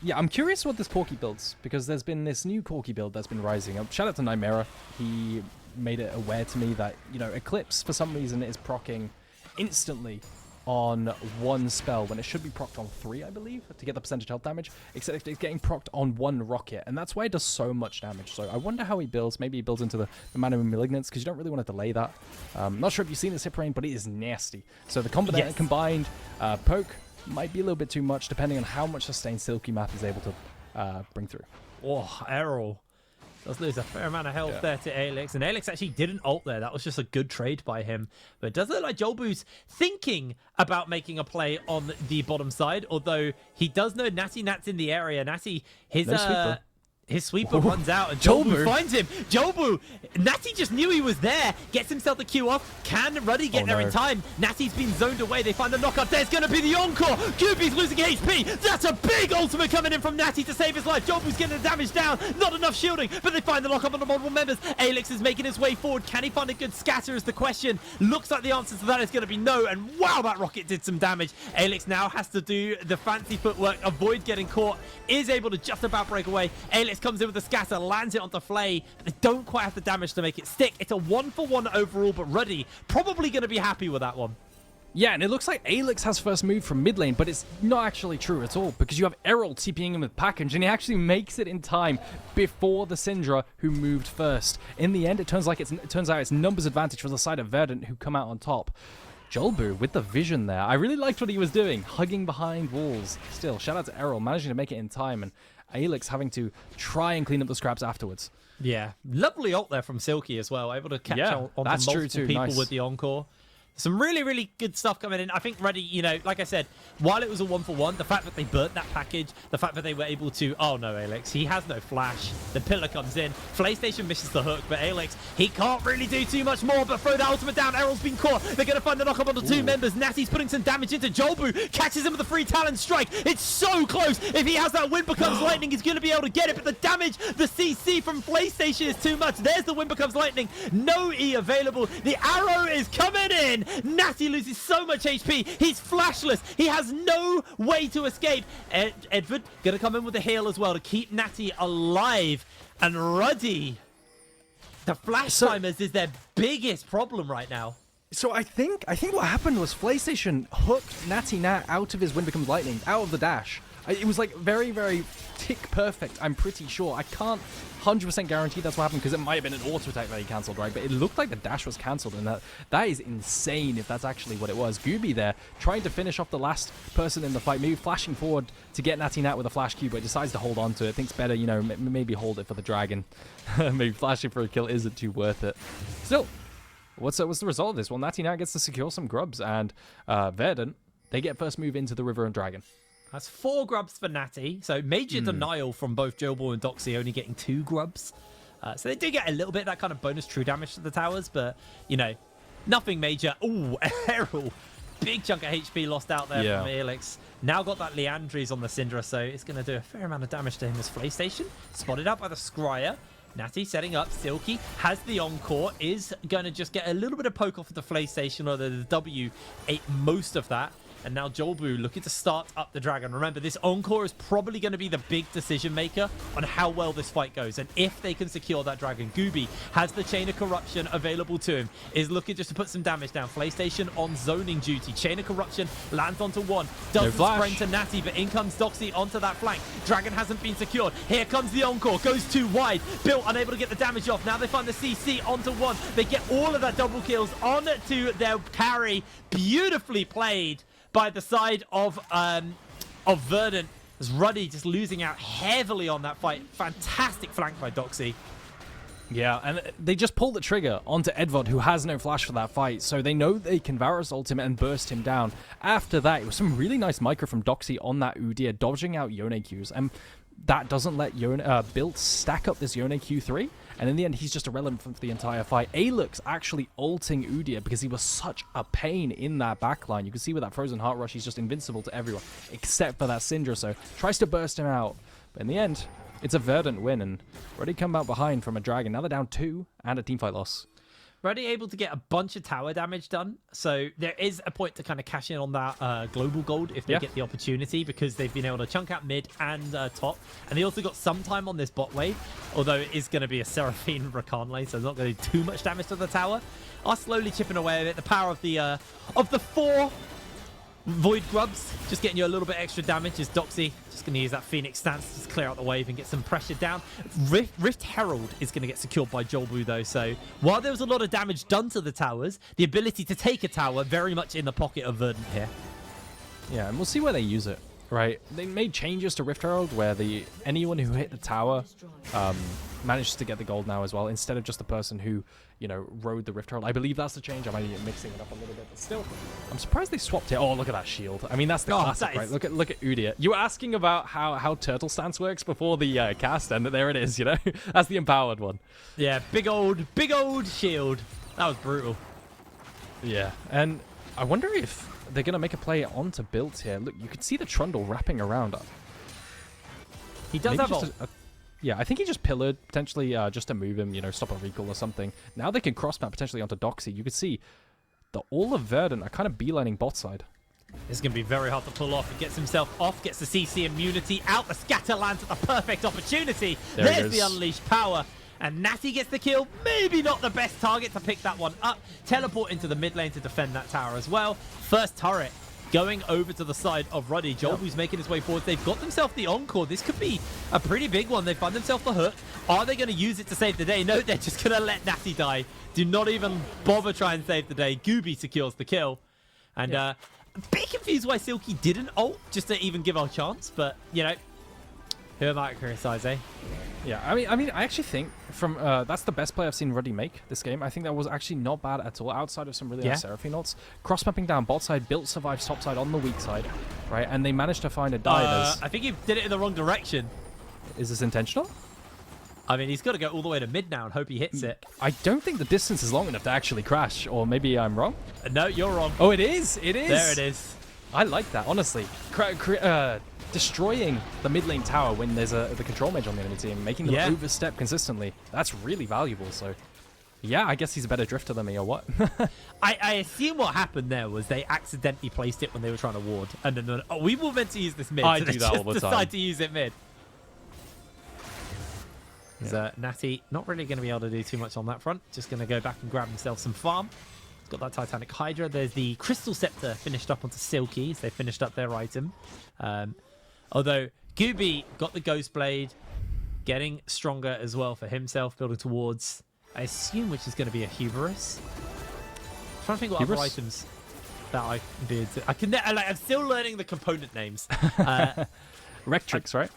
Yeah, I'm curious what this Corki builds, because there's been this new Corki build that's been rising up. Shout out to Nightmare. He made it aware to me that, you know, Eclipse, for some reason, is proccing instantly on 1 spell when it should be procced on 3, I believe, to get the percentage health damage, except it's getting procced on 1 rocket, and that's why it does so much damage. So I wonder how he builds. Maybe he builds into the Mana of Malignance, because you don't really want to delay that. Not sure if you've seen this hit rain, but it is nasty. So the combined poke might be a little bit too much, depending on how much sustain Silky Math is able to bring through. Oh, Errol does lose a fair amount of health there to Alex, and Alex actually didn't ult there. That was just a good trade by him. But it does look like Jolbu's thinking about making a play on the bottom side, although he does know Natty Nat's in the area. Natty, his His sweeper runs out and Jolbu finds him. Jolbu, Natty just knew he was there. Gets himself the Q off. Can Ruddy get there in time? Natty's been zoned away. They find the knockup. There's going to be the encore. Gooby's losing HP. That's a big ultimate coming in from Natty to save his life. Jolbu's getting the damage down. Not enough shielding, but they find the lockup on the multiple members. Alex is making his way forward. Can he find a good scatter is the question. Looks like the answer to that is going to be no. And wow, that rocket did some damage. Alex now has to do the fancy footwork, avoid getting caught, is able to just about break away. Alex comes in with the scatter, lands it onto Flay. They don't quite have the damage to make it stick. It's a 1-for-1 overall, but Ruddy probably going to be happy with that one. Yeah, and it looks like Alex has first move from mid lane, but it's not actually true at all because you have Errol TPing him with package, and he actually makes it in time before the Syndra, who moved first. In the end, it turns out it's numbers advantage for the side of Verdant, who come out on top. Jolbu with the vision there. I really liked what he was doing, hugging behind walls. Still, shout out to Errol, managing to make it in time, and Alex having to try and clean up the scraps afterwards. Yeah, lovely ult there from Silky as well. Able to catch on that's multiple true too. people Nice. with the encore. Some really, really good stuff coming in. I think Ruddy, you know, like I said, while it was a 1-for-1, the fact that they burnt that package, the fact that they were able to... Oh, no, Alex. He has no flash. The pillar comes in. PlayStation misses the hook, but Alex, he can't really do too much more but throw the ultimate down. Errol's been caught. They're going to find the knock-up on the two members. Natty's putting some damage into Jolbu. Catches him with a free talent strike. It's so close. If he has that Wind Becomes Lightning, he's going to be able to get it, but the damage, the CC from PlayStation is too much. There's the Wind Becomes Lightning. No E available. The arrow is coming in. Natty loses so much HP. He's flashless. He has no way to escape. Edward going to come in with the heal as well to keep Natty alive. And Ruddy, the flash timers is their biggest problem right now. So I think what happened was PlayStation hooked Natty Nat out of his Wind Becomes Lightning, out of the dash. It was like very, very tick perfect, I'm pretty sure. I can't 100% guarantee that's what happened because it might have been an auto attack that he cancelled, right? But it looked like the dash was cancelled, and that is insane if that's actually what it was. Gooby there trying to finish off the last person in the fight, maybe flashing forward to get Natty Nat with a flash Q, but decides to hold on to it. Thinks better, you know, maybe hold it for the dragon. Maybe flashing for a kill isn't too worth it. Still, what's the result of this? Well, Natty Nat gets to secure some grubs, and Verdant, they get first move into the river and dragon. That's 4 grubs for Natty. So major denial from both Jolbu and Doxy, only getting 2 grubs. So they do get a little bit of that kind of bonus true damage to the towers, but, you know, nothing major. Ooh, Errol. Big chunk of HP lost out there from Alex. Now got that Leandries on the Syndra, so it's going to do a fair amount of damage to him as PlayStation. Spotted out by the Scryer. Natty setting up. Silky has the encore. Is going to just get a little bit of poke off of the PlayStation, or the W ate most of that. And now Jolbu looking to start up the dragon. Remember, this encore is probably going to be the big decision maker on how well this fight goes. And if they can secure that dragon, Gooby has the Chain of Corruption available to him. Is looking just to put some damage down. PlayStation on zoning duty. Chain of Corruption lands onto one. Does the sprint to Natty, but in comes Doxy onto that flank. Dragon hasn't been secured. Here comes the encore. Goes too wide. Bill unable to get the damage off. Now they find the CC onto one. They get all of that double kills onto their carry. Beautifully played by the side of Verdant, as Ruddy just losing out heavily on that fight. Fantastic flank by Doxy. Yeah, and they just pulled the trigger onto Edvard, who has no flash for that fight, so they know they can Varus ult him and burst him down. After that, it was some really nice micro from Doxy on that Udyr, dodging out Yone Qs, and that doesn't let Built stack up this Yone Q3, and in the end, he's just irrelevant for the entire fight. Alex actually ulting Udyr because he was such a pain in that backline. You can see with that Frozen Heart Rush, he's just invincible to everyone, except for that Syndra, so tries to burst him out. But in the end, it's a Verdant win, and Ruddy come out behind from a dragon. Now they're down 2 and a teamfight loss. Ruddy able to get a bunch of tower damage done, so there is a point to kind of cash in on that global gold if they get the opportunity, because they've been able to chunk out mid and top, and they also got some time on this bot wave, although it is going to be a Seraphine Rakan lane, so it's not going to do too much damage to the tower. Are slowly chipping away at it. The power of the 4 Void Grubs just getting you a little bit extra damage. Is Doxy just going to use that Phoenix stance to just clear out the wave and get some pressure down. Rift Herald is going to get secured by Jolbu though, so while there was a lot of damage done to the towers, the ability to take a tower very much in the pocket of Verdant here. Yeah, and we'll see where they use it. right? They made changes to Rift Herald where anyone who hit the tower managed to get the gold now as well, instead of just the person who, you know, rode the Rift Herald. I believe that's the change. I might be mixing it up a little bit, but still, I'm surprised they swapped it. Oh, look at that shield. I mean, that's the classic, right? Look at Udyr. You were asking about how turtle stance works before the cast, and there it is. You know, that's the empowered one. Yeah, big old shield. That was brutal. Yeah, and I wonder if they're gonna make a play onto build here. Look, you can see the Trundle wrapping around. He does have yeah, I think he just pillared, potentially just to move him, you know, stop a recall or something. Now they can cross-map potentially onto Doxy. You can see all of Verdant are kind of beelining bot side. It's going to be very hard to pull off. He gets himself off, gets the CC immunity out. The scatter lands at the perfect opportunity. There's the unleashed power. And Natty gets the kill. Maybe not the best target to pick that one up. Teleport into the mid lane to defend that tower as well. First turret going over to the side of Ruddy. Jolbu's making his way forward. They've got themselves the encore. This could be a pretty big one. They find themselves the hook. Are they going to use it to save the day? No, they're just going to let Natty die. Do not even bother trying to save the day. Gooby secures the kill. And a bit confused why Silky didn't ult, just to even give her a chance. But, you know, who am I to criticize, eh? Yeah, I mean, I actually think from that's the best play I've seen Ruddy make this game. I think that was actually not bad at all, outside of some really nice Seraphine ults. Cross-mapping down bot side, built survives top side on the weak side, right? And they managed to find a dive. I think he did it in the wrong direction. Is this intentional? I mean, he's got to go all the way to mid now and hope he hits it. I don't think the distance is long enough to actually crash, or maybe I'm wrong. No, you're wrong. Oh, it is. It is. There it is. I like that, honestly. Destroying the mid lane tower when there's the control mage on the enemy team, making them overstep consistently. That's really valuable. So, yeah, I guess he's a better drifter than me, or what? I assume what happened there was they accidentally placed it when they were trying to ward, and then we were meant to use this mid. I so do that all the time. Decide to use it mid. Natty not really going to be able to do too much on that front. Just going to go back and grab himself some farm. He's got that Titanic Hydra. There's the Crystal Scepter finished up onto Silky. So they finished up their item. Although Gooby got the Ghost Blade, getting stronger as well for himself, building towards, I assume, which is going to be a Hubris. I'm trying to think what other items that I can do. I'm still learning the component names. Rectrix, right?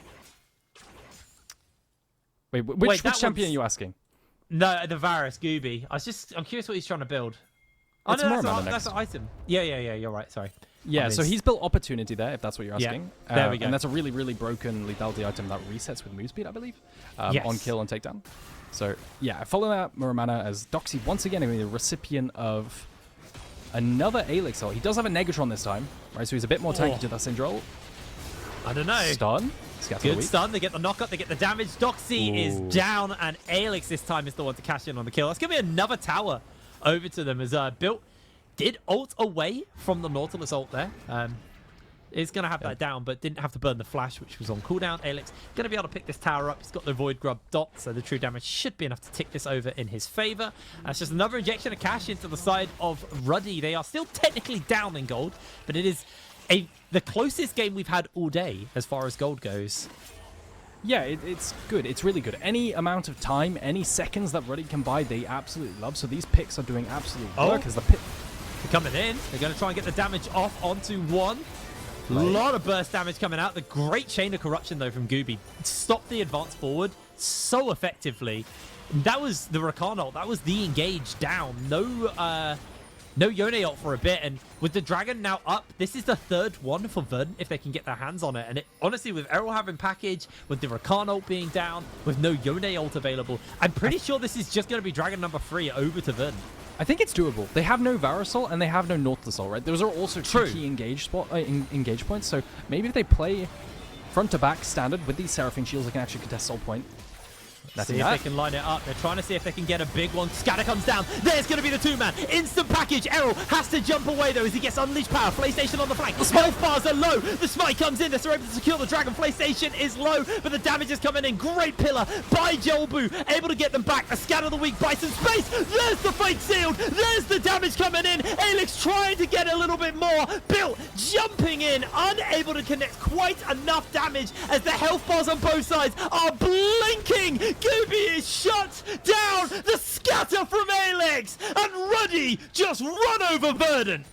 Wait, which champion are you asking? No, the Varus Gooby. I'm curious what he's trying to build. Oh, no, that's an item. Yeah, you're right, sorry. Yeah, so he's built Opportunity there, if that's what you're asking. Yeah, there we go. And that's a really, really broken lethality item that resets with move speed, I believe, on kill and takedown. So, yeah, following out Muramana as Doxy once again going to be the recipient of another Alex ult. He does have a Negatron this time, right? So he's a bit more tanky to that Syndra ult. I don't know. Stun. Good stun. They get the knockup. They get the damage. Doxy is down, and Alex this time is the one to cash in on the kill. That's going to be another tower over to them as Built did ult away from the Nautilus ult there. Is going to have that down, but didn't have to burn the flash, which was on cooldown. Alex going to be able to pick this tower up. He's got the Void Grub dot, so the true damage should be enough to tick this over in his favor. It's just another injection of cash into the side of Ruddy. They are still technically down in gold, but it is the closest game we've had all day as far as gold goes. Yeah, it's good. It's really good. Any amount of time, any seconds that Ruddy can buy, they absolutely love. So these picks are doing absolute work as the pick. They're coming in. They're going to try and get the damage off onto one. A lot of burst damage coming out. The great chain of corruption, though, from Gooby. Stopped the advance forward so effectively. That was the Rakan ult. That was the engage down. No Yone ult for a bit. And with the Dragon now up, this is the third one for Verdant if they can get their hands on it. And honestly, with Errol having package, with the Rakan ult being down, with no Yone ult available, I'm pretty sure this is just going to be Dragon number 3 over to Verdant. I think it's doable. They have no Varus ult and they have no Nautilus ult, right? Those are also two key engage points. So maybe if they play front to back standard with these Seraphine shields, they can actually contest soul point. See if they can line it up. They're trying to see if they can get a big one. Scatter comes down. There's going to be the two-man. Instant package. Errol has to jump away, though, as he gets unleashed power. PlayStation on the flank. The health bars are low. The smite comes in. They're able to secure the dragon. PlayStation is low, but the damage is coming in. Great pillar by Jolbu. Able to get them back. A scatter the weak. Buy some space. There's the fate sealed. There's the damage coming in. Alex trying to get a little bit more. Built jumping in. Unable to connect quite enough damage as the health bars on both sides are blinking. Gooby is shut down. The scatter from Alex, and Ruddy just run over Verdant.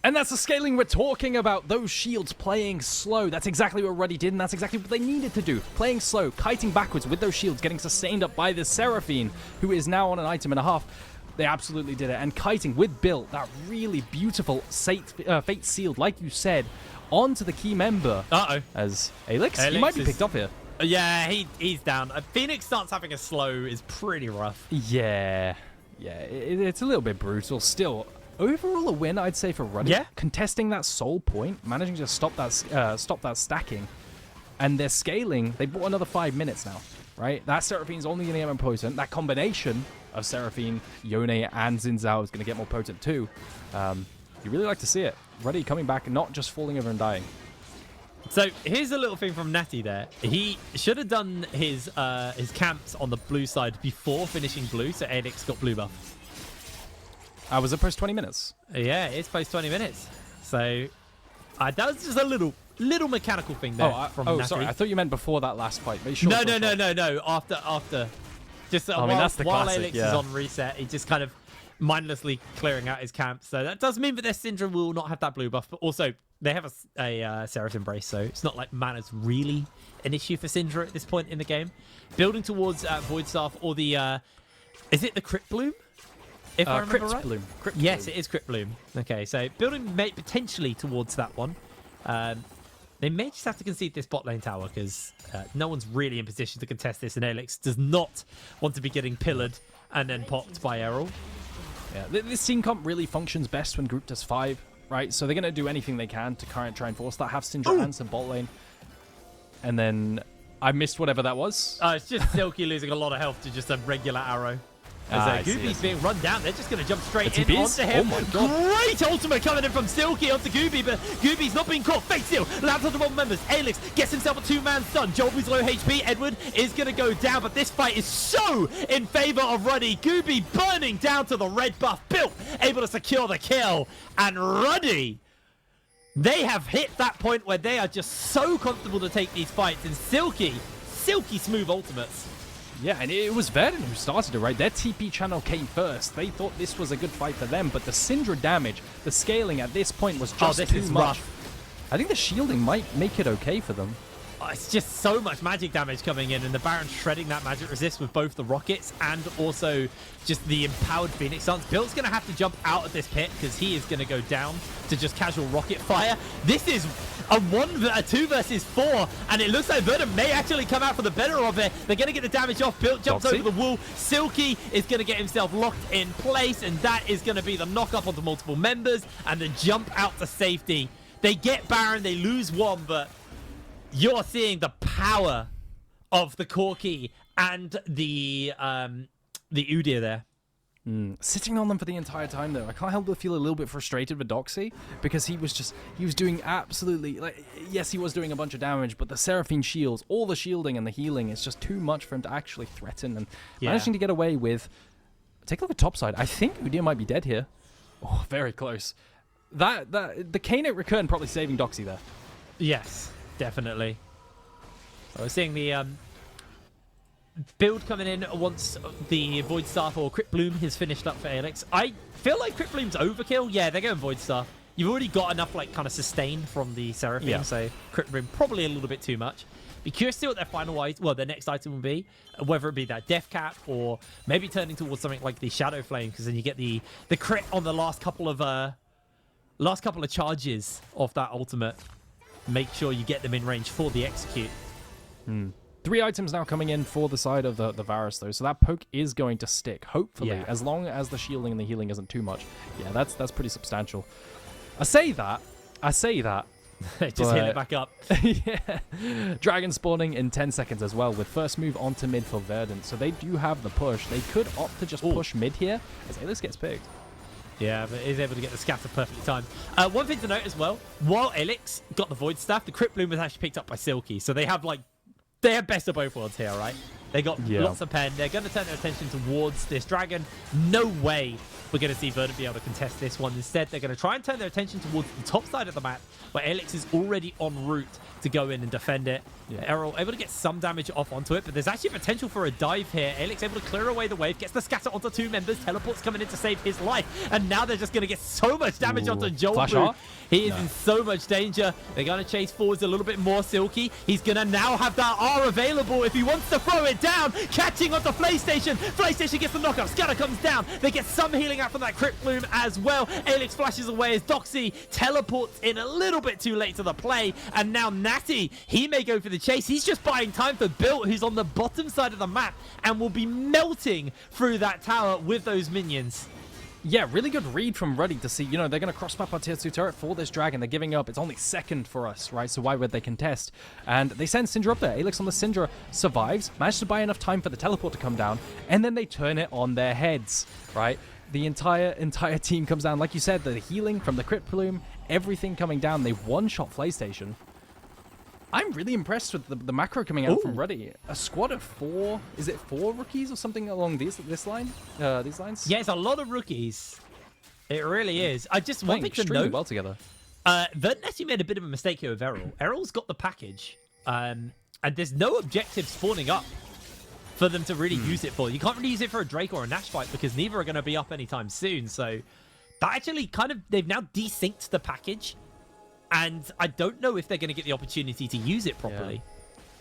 And that's the scaling we're talking about. Those shields playing slow. That's exactly what Ruddy did, and that's exactly what they needed to do. Playing slow, kiting backwards with those shields, getting sustained up by the Seraphine, who is now on an item and a half. They absolutely did it. And kiting with Bill, that really beautiful Fate Sealed, like you said, onto the key member. Uh-oh. As Alex, he might be picked up here. Yeah, he's down. Phoenix starts having a slow is pretty rough. Yeah. Yeah, it's a little bit brutal. Still, overall a win, I'd say, for Ruddy. Yeah. Contesting that soul point, managing to stop that stacking. And they're scaling. They bought another 5 minutes now, right? That Seraphine's only going to get more potent. That combination of Seraphine, Yone, and Xin Zhao is going to get more potent too. You really like to see it. Ruddy coming back and not just falling over and dying. So here's a little thing from Natty there. He should have done his camps on the blue side before finishing blue, so Alex got blue buff. Was it post 20 minutes? Yeah, it's post 20 minutes. So that was just a little mechanical thing there from Natty. Sorry. I thought you meant before that last fight. But sure, no. After. Just I mean, that's the while classic, Alex yeah. is on reset, he just kind of mindlessly clearing out his camp. So that does mean that their Syndra will not have that blue buff, but also they have a Seraph Embrace, so it's not like mana's really an issue for Syndra at this point in the game. Building towards Void Staff or the is it the Crypt Bloom? If I remember Crypt right. Bloom. Yes, it is Crypt Bloom. Okay, so building potentially towards that one. They may just have to concede this bot lane tower because no one's really in position to contest this, and Alex does not want to be getting pillared and then popped by Errol. Yeah, this team comp really functions best when grouped as 5, right? So they're going to do anything they can to try and force that. Have Syndra and some bot lane. And then I missed whatever that was. It's just Silky losing a lot of health to just a regular arrow. As Gooby's being run down, they're just going to jump straight in onto him. Oh my God. Great ultimate coming in from Silky onto Gooby, but Gooby's not being caught. Fate Seal lands onto one members. Alex gets himself a 2-man stun. Jolby's low HP. Edward is going to go down, but this fight is so in favor of Ruddy. Gooby burning down to the red buff. Built able to secure the kill. And Ruddy, they have hit that point where they are just so comfortable to take these fights. And silky smooth ultimates. Yeah, and it was Verdun who started it, right? Their TP channel came first. They thought this was a good fight for them, but the Syndra damage, the scaling at this point was just too much. Rough. I think the shielding might make it okay for them. It's just so much magic damage coming in, and the Baron shredding that magic resist with both the rockets and also just the empowered Phoenix Suns. Bill's going to have to jump out of this pit because he is going to go down to just casual rocket fire. This is a 2 versus 4, and it looks like Verdun may actually come out for the better of it. They're going to get the damage off. Bill jumps over the wall. Silky is going to get himself locked in place, and that is going to be the knock up onto multiple members and the jump out to safety. They get Baron, they lose one, but you're seeing the power of the Corki and the Udyr there. Sitting on them for the entire time, though, I can't help but feel a little bit frustrated with Doxy because he was doing absolutely, like, yes, he was doing a bunch of damage, but the Seraphine shields, all the shielding and the healing is just too much for him to actually threaten, and managing to get away with. Take a look at topside. I think Udyr might be dead here. Oh, very close. The Kanet recurrent probably saving Doxy there. Yes, definitely. So we're seeing the build coming in once the Void Staff or Crypt Bloom is finished up for Alex. I feel like Crypt Bloom's overkill. Yeah, they're going Void Staff. You've already got enough like kind of sustain from the Seraphine, so Crypt Bloom probably a little bit too much. Be curious to see what their next item will be, whether it be that Death Cap or maybe turning towards something like the Shadow Flame, because then you get the crit on the last couple of charges of that ultimate. Make sure you get them in range for the execute. 3 items now coming in for the side of the Varus, though, so that poke is going to stick, hopefully, as long as the shielding and the healing isn't too much. Yeah, that's pretty substantial. I say that. Just hit it back up. Yeah. Dragon spawning in 10 seconds as well, with first move onto mid for Verdun, so they do have the push. They could opt to just push mid here, as Alex gets picked. Yeah, but is able to get the scatter perfectly timed. One thing to note as well, while Alex got the Void Staff, the Crypt Bloom was actually picked up by Silky, so they have best of both worlds here, right? They got lots of pen. They're going to turn their attention towards this dragon. No way we're going to see Verdant be able to contest this one. Instead, they're going to try and turn their attention towards the top side of the map, where Alex is already en route to go in and defend it. Errol able to get some damage off onto it, but there's actually potential for a dive here. Alex able to clear away the wave, gets the scatter onto 2 members. Teleport's coming in to save his life, and now they're just going to get so much damage onto Joel. He is in so much danger. They're going to chase forwards a little bit more. Silky, he's going to now have that R available if he wants to throw it down. Catching onto PlayStation. PlayStation gets the knockup. Scatter comes down. They get some healing out from that Crypt Bloom as well. Alex flashes away as Doxy teleports in a little bit too late to the play, and now Natty, he may go for the chase. He's just buying time for Built, who's on the bottom side of the map and will be melting through that tower with those minions. Yeah, really good read from Ruddy to see, you know, they're going to cross-map our tier 2 turret for this dragon. They're giving up. It's only second for us, right? So why would they contest? And they send Syndra up there. Alex on the Syndra survives, managed to buy enough time for the teleport to come down, and then they turn it on their heads, right? The entire team comes down. Like you said, the healing from the Crypt Bloom, everything coming down. They one-shot PlayStation. I'm really impressed with the macro coming out from Ruddy. A squad of 4, is it 4 rookies or something along these lines? Yeah, it's a lot of rookies. It really is. I just want to note well together. Verdant actually made a bit of a mistake here with Errol. Errol's got the package, and there's no objective spawning up for them to really use it for. You can't really use it for a Drake or a Nash fight because neither are going to be up anytime soon. So that actually they've now desynced the package. And I don't know if they're going to get the opportunity to use it properly.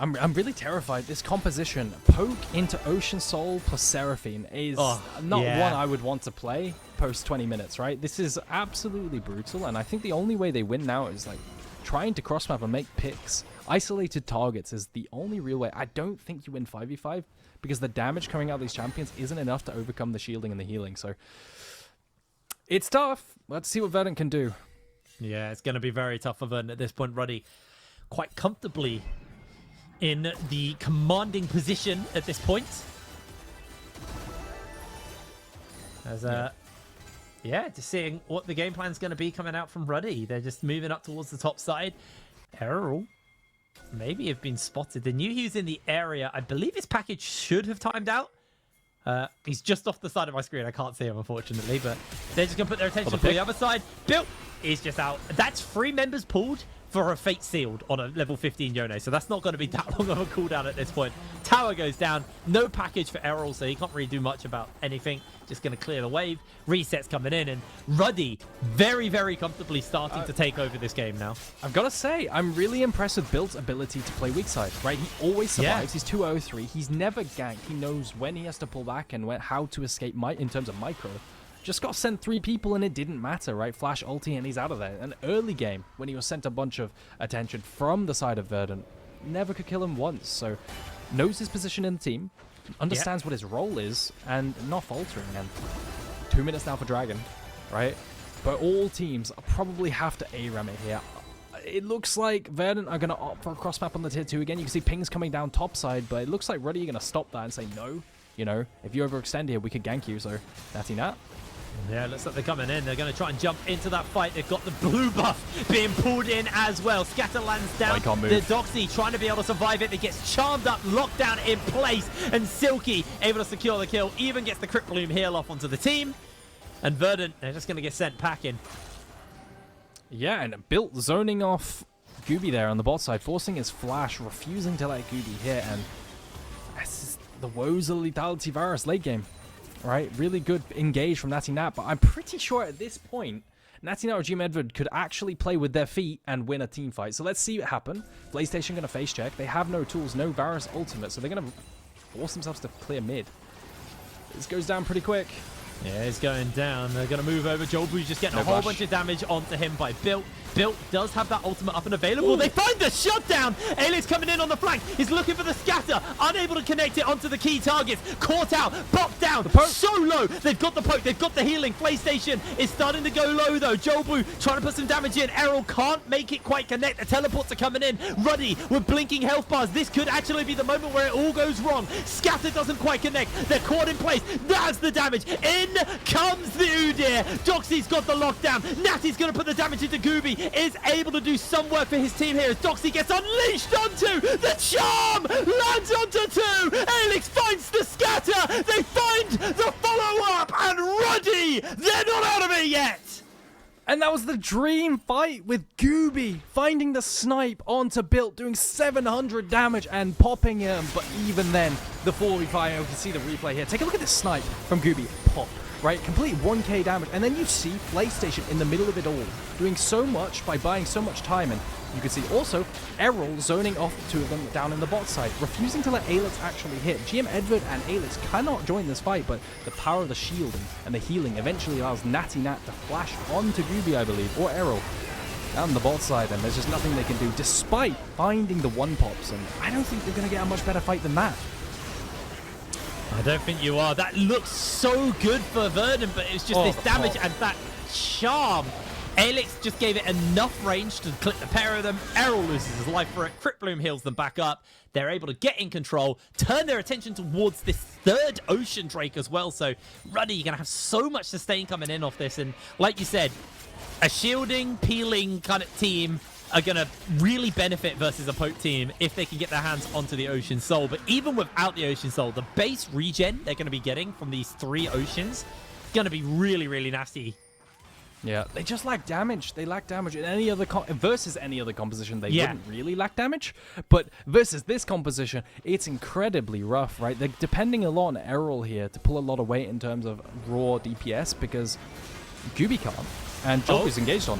Yeah. I'm really terrified. This composition, Poke into Ocean Soul plus Seraphine, is not one I would want to play post 20 minutes, right? This is absolutely brutal, and I think the only way they win now is like trying to cross-map and make picks. Isolated targets is the only real way. I don't think you win 5v5 because the damage coming out of these champions isn't enough to overcome the shielding and the healing. So it's tough. Let's see what Verdant can do. Yeah, it's going to be very tough for Verdant at this point. Ruddy quite comfortably in the commanding position at this point. As just seeing what the game plan is going to be coming out from Ruddy. They're just moving up towards the top side. Errol maybe have been spotted. They knew he was in the area. I believe his package should have timed out. He's just off the side of my screen. I can't see him, unfortunately, but they're just going to put their attention to the other side. Built is just out. That's 3 members pulled for a Fate Sealed on a level 15 Yone, so that's not going to be that long of a cooldown at this point. Tower goes down. No package for Errol, so he can't really do much about anything. Just going to clear the wave. Resets coming in, and Ruddy very, very comfortably starting to take over this game now. I've got to say, I'm really impressed with Built's ability to play weak side, right? He always survives. He's 203. He's never ganked. He knows when he has to pull back and how to escape in terms of micro. Just got sent 3 people and it didn't matter, right? Flash ulti and he's out of there. An early game when he was sent a bunch of attention from the side of Verdant, never could kill him once. So knows his position in the team, understands what his role is, and not faltering. And 2 minutes now for Dragon, right? But all teams probably have to ARAM it here. It looks like Verdant are going to opt for a cross map on the tier 2 again. You can see pings coming down top side, but it looks like Ruddy are going to stop that and say no. You know, if you overextend here, we could gank you. So Natty Nat. Yeah, looks like they're coming in. They're going to try and jump into that fight. They've got the blue buff being pulled in as well. Scatter lands down. The Doxy trying to be able to survive it. It gets charmed up, locked down in place. And Silky able to secure the kill. Even gets the Crypt Bloom heal off onto the team. And Verdant, they're just going to get sent packing. Yeah, and Built zoning off Gooby there on the bot side, forcing his flash, refusing to let Gooby hit. And this is the woes of lethality virus late game. Right, really good engage from Natty Nat, but I'm pretty sure at this point, Natty Nat or Jim Edward could actually play with their feet and win a team fight. So let's see what happens. PlayStation going to face check. They have no tools, no Varus ultimate, so they're going to force themselves to clear mid. This goes down pretty quick. Yeah, it's going down. They're going to move over. Jobu's just getting a whole bunch of damage onto him by Built. Built does have that ultimate up and available. Ooh. They find the shutdown. Alex coming in on the flank. He's looking for the scatter. Unable to connect it onto the key targets. Caught out. Popped down. So low. They've got the poke. They've got the healing. PlayStation is starting to go low, though. Jobu trying to put some damage in. Errol can't make it quite connect. The teleports are coming in. Ruddy with blinking health bars. This could actually be the moment where it all goes wrong. Scatter doesn't quite connect. They're caught in place. That's the damage. In comes the Udyr. Doxy's got the lockdown. Natty's going to put the damage into Gooby. Is able to do some work for his team here as Doxy gets unleashed onto the charm. Lands onto 2. Alex And that was the dream fight with Gooby finding the snipe onto Built, doing 700 damage and popping him. But even then, the 4v5, you can see the replay here. Take a look at this snipe from Gooby. Pop, right? Complete 1k damage. And then you see PlayStation in the middle of it all, doing so much by buying so much time. And you can see also Errol zoning off the two of them down in the bot side, refusing to let Alex actually hit. GM Edward and Alex cannot join this fight, but the power of the shield and the healing eventually allows Natty Nat to flash onto Gooby, I believe, or Errol down the bot side, and there's just nothing they can do despite finding the one pops, and I don't think they're going to get a much better fight than that. I don't think you are. That looks so good for Vernon, but it's just this damage and that charm. Alex just gave it enough range to clip the pair of them. Errol loses his life for it. Crit Bloom heals them back up. They're able to get in control, turn their attention towards this third Ocean Drake as well. So, Ruddy, you're going to have so much sustain coming in off this. And like you said, a shielding, peeling kind of team are going to really benefit versus a poke team if they can get their hands onto the Ocean Soul. But even without the Ocean Soul, the base regen they're going to be getting from these 3 oceans is going to be really, really nasty. Yeah, they just lack damage. They lack damage in any other versus any other composition. They wouldn't really lack damage, but versus this composition, it's incredibly rough, right? They're depending a lot on Errol here to pull a lot of weight in terms of raw DPS because Gooby can't, and Job is engaged on.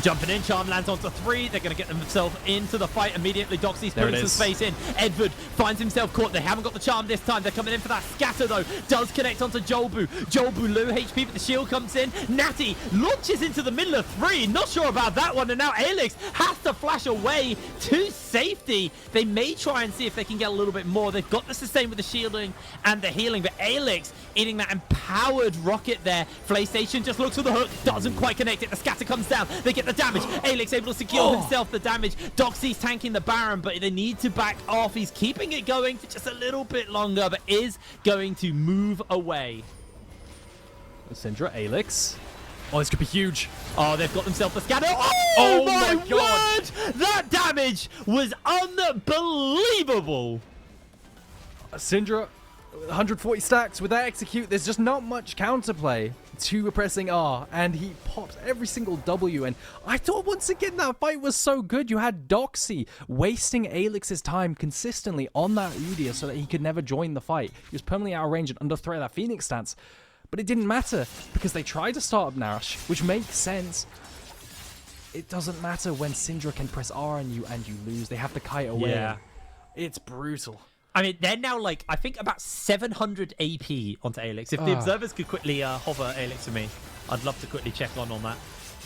Jumping in, Charm lands onto 3. They're going to get themselves into the fight immediately. Doxy's putting some space in. Edward finds himself caught. They haven't got the Charm this time. They're coming in for that scatter, though. Does connect onto Jolbu. Jolbu low HP, but the shield comes in. Natty launches into the middle of 3. Not sure about that one. And now Alex has to flash away to safety. They may try and see if they can get a little bit more. They've got the sustain with the shielding and the healing, but Alex eating that empowered rocket there. PlayStation just looks for the hook. Doesn't quite connect it. The scatter comes down. They get the damage. Alex able to secure himself the damage. Doxy's tanking the Baron, but they need to back off. He's keeping it going for just a little bit longer, but is going to move away. Syndra, Alex. Oh, this could be huge. Oh, they've got themselves a scatter. Oh my God. Word! That damage was unbelievable. Syndra, 140 stacks. With that execute, there's just not much counterplay to pressing R, and he pops every single W. And I thought once again that fight was so good. You had Doxy wasting Alex's time consistently on that Udyr so that he could never join the fight. He was permanently out of range and under threat of that Phoenix stance. But it didn't matter because they tried to start up Nash, which makes sense. It doesn't matter when Syndra can press R on you and you lose. They have to kite away. Yeah. It's brutal. I mean, they're now like, I think about 700 AP onto Alex. If the observers could quickly hover Alex for me, I'd love to quickly check on that